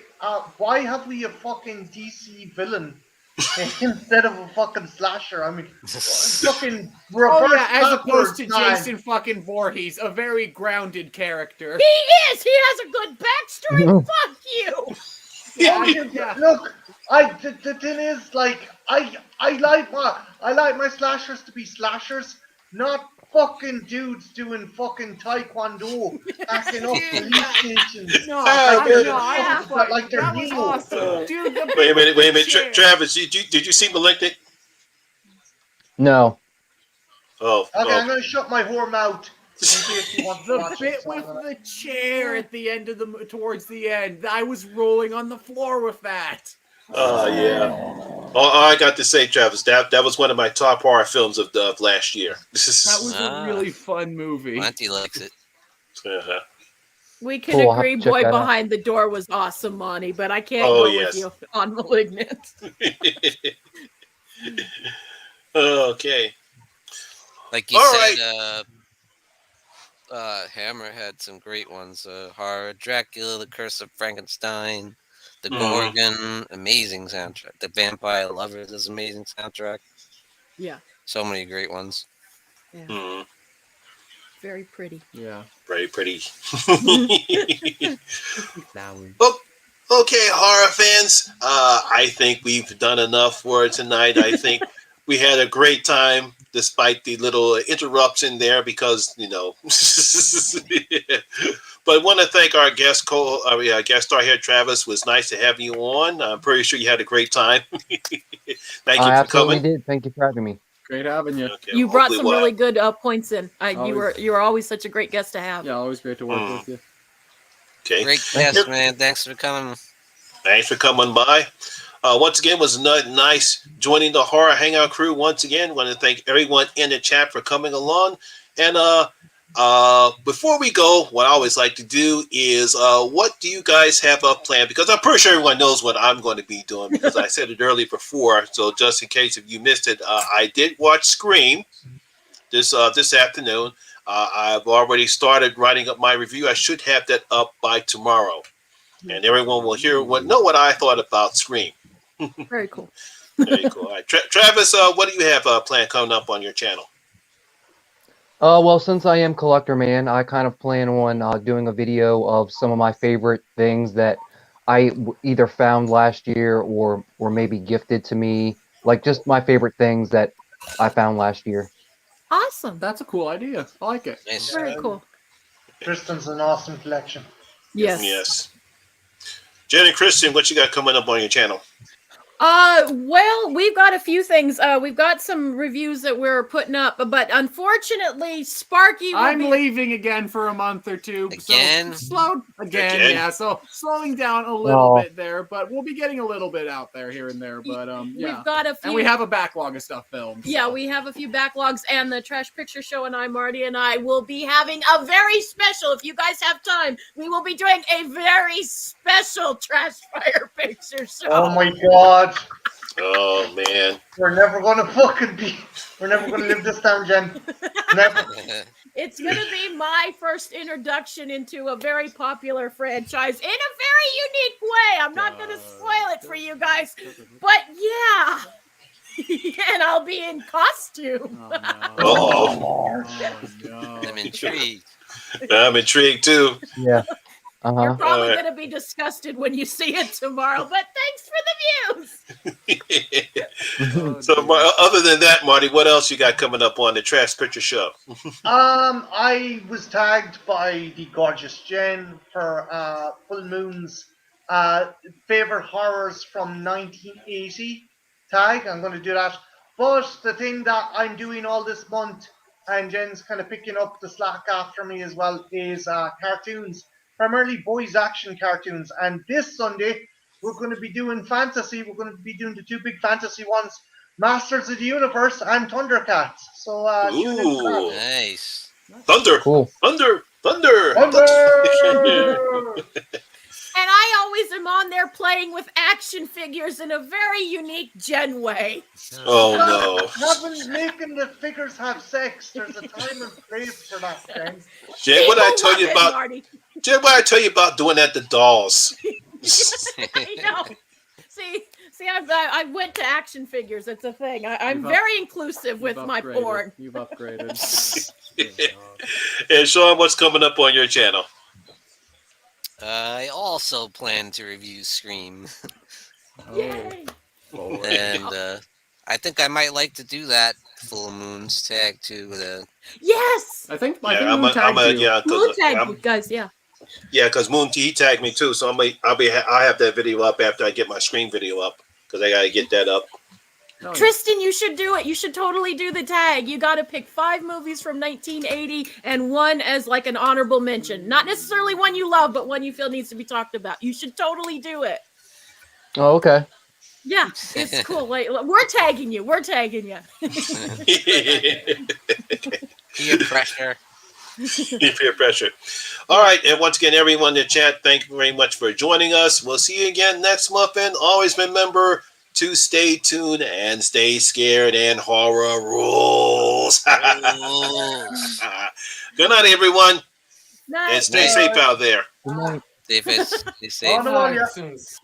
why have we a fucking DC villain instead of a fucking slasher? I mean, fucking reverse Oh yeah, as opposed to backwards, man. Jason fucking Voorhees, a very grounded character. He is. He has a good backstory. Fuck you. Yeah. Look, the thing is, like, I like my slashers to be slashers, not fucking dudes doing fucking taekwondo, backing up police stations. No, like they're that was heroes. awesome, dude. Wait a minute, Travis. Did you see *Malignant*? No. Oh, okay. I'm gonna shut my whore mouth. The bit with the chair at the end of towards the end, I was rolling on the floor with that. Yeah. All I got to say, Travis, that was one of my top horror films of last year. That was a really fun movie. Auntie likes it. We can agree Boy Behind the Door was awesome, Monty, but I can't go with you on *Malignant*. Okay. Like you said, Hammer had some great ones. Horror, Dracula, The Curse of Frankenstein, The Gorgon, amazing soundtrack. The Vampire Lovers is amazing soundtrack. Yeah. So many great ones. Yeah. Very pretty. Yeah. Very pretty. Okay, horror fans. I think we've done enough for tonight. I think we had a great time despite the little interruption there because, you know. But I want to thank our guest star here, Travis. It was nice to have you on. I'm pretty sure you had a great time. Thank you for absolutely coming. Did. Thank you for having me. Great having you. Okay, you brought some really good points in. You were always such a great guest to have. Yeah, always great to work with you. Okay. Great guest, man. Thanks for coming. Thanks for coming by. Once again, it was nice joining the Horror Hangout crew. Once again, want to thank everyone in the chat for coming along. And before we go, what I always like to do is, what do you guys have up planned? Because I'm pretty sure everyone knows what I'm going to be doing because I said it earlier before. So just in case if you missed it, I did watch Scream this afternoon. I've already started writing up my review. I should have that up by tomorrow, and everyone will know what I thought about Scream. Very cool. Very cool. All right. Travis, what do you have planned coming up on your channel? Well, since I am CollectorMan, I kind of plan on doing a video of some of my favorite things that I either found last year or maybe gifted to me, like just my favorite things that I found last year. Awesome. That's a cool idea. I like it. Nice. Very cool. Kristen's an awesome collection. Yes. Jen and Kristen, what you got coming up on your channel? Well, we've got a few things. We've got some reviews that we're putting up, but unfortunately, Sparky will be leaving again for a month or two. Again? So yeah. So slowing down a little bit there, but we'll be getting a little bit out there here and there. But yeah, we've got a few, and we have a backlog of stuff filmed. Yeah, we have a few backlogs, and the Trash Picture Show and Marty and I will be having a very special. If you guys have time, we will be doing a very special Trash Fire Picture Show. Oh my God. Oh man, we're never gonna live this down, Jen. Never. It's gonna be my first introduction into a very popular franchise in a very unique way. I'm not gonna spoil it for you guys, but yeah. And I'll be in costume. Oh no. I'm intrigued. I'm intrigued too. Yeah. You're probably going to be disgusted when you see it tomorrow, but thanks for the views. So, other than that, Marty, what else you got coming up on the Trash Picture Show? I was tagged by the gorgeous Jen for Full Moon's favorite horrors from 1980 tag. I'm going to do that. But the thing that I'm doing all this month, and Jen's kind of picking up the slack after me as well, is cartoons. Primarily boys' action cartoons. And this Sunday, we're going to be doing fantasy. We're going to be doing the two big fantasy ones, Masters of the Universe and Thundercats. So, tune in for that. Nice. Thunder. Cool. Thunder. And I always am on there playing with action figures in a very unique Jen way. Oh, no. Making the figures have sex. There's a time and place for that, Jen. Jen, what did I tell you about? Marty. Jen, what did I tell you about doing that to dolls? I know. See, I went to action figures. It's a thing. I'm very inclusive with my porn. You've upgraded. And Sean, what's coming up on your channel? I also plan to review Scream. Yay! And I think I might like to do that full moons tag too. Yes. I think Yeah, Moon tagged you. yeah, Moon tag, guys. Yeah. Yeah, because Moon he tagged me too, so I have that video up after I get my screen video up because I gotta get that up. Oh, Tristan, you should do it. You should totally do the tag. You got to pick 5 movies from 1980 and one as like an honorable mention. Not necessarily one you love, but one you feel needs to be talked about. You should totally do it. Oh, okay. Yeah, it's cool. Like, we're tagging you. We're tagging you. Peer pressure. Peer pressure. All right, and once again, everyone in the chat, thank you very much for joining us. We'll see you again next month, and always remember to stay tuned and stay scared, and horror rules. Good night, everyone. Night. And stay safe out there. Good night. Stay safe. On the wall, yeah.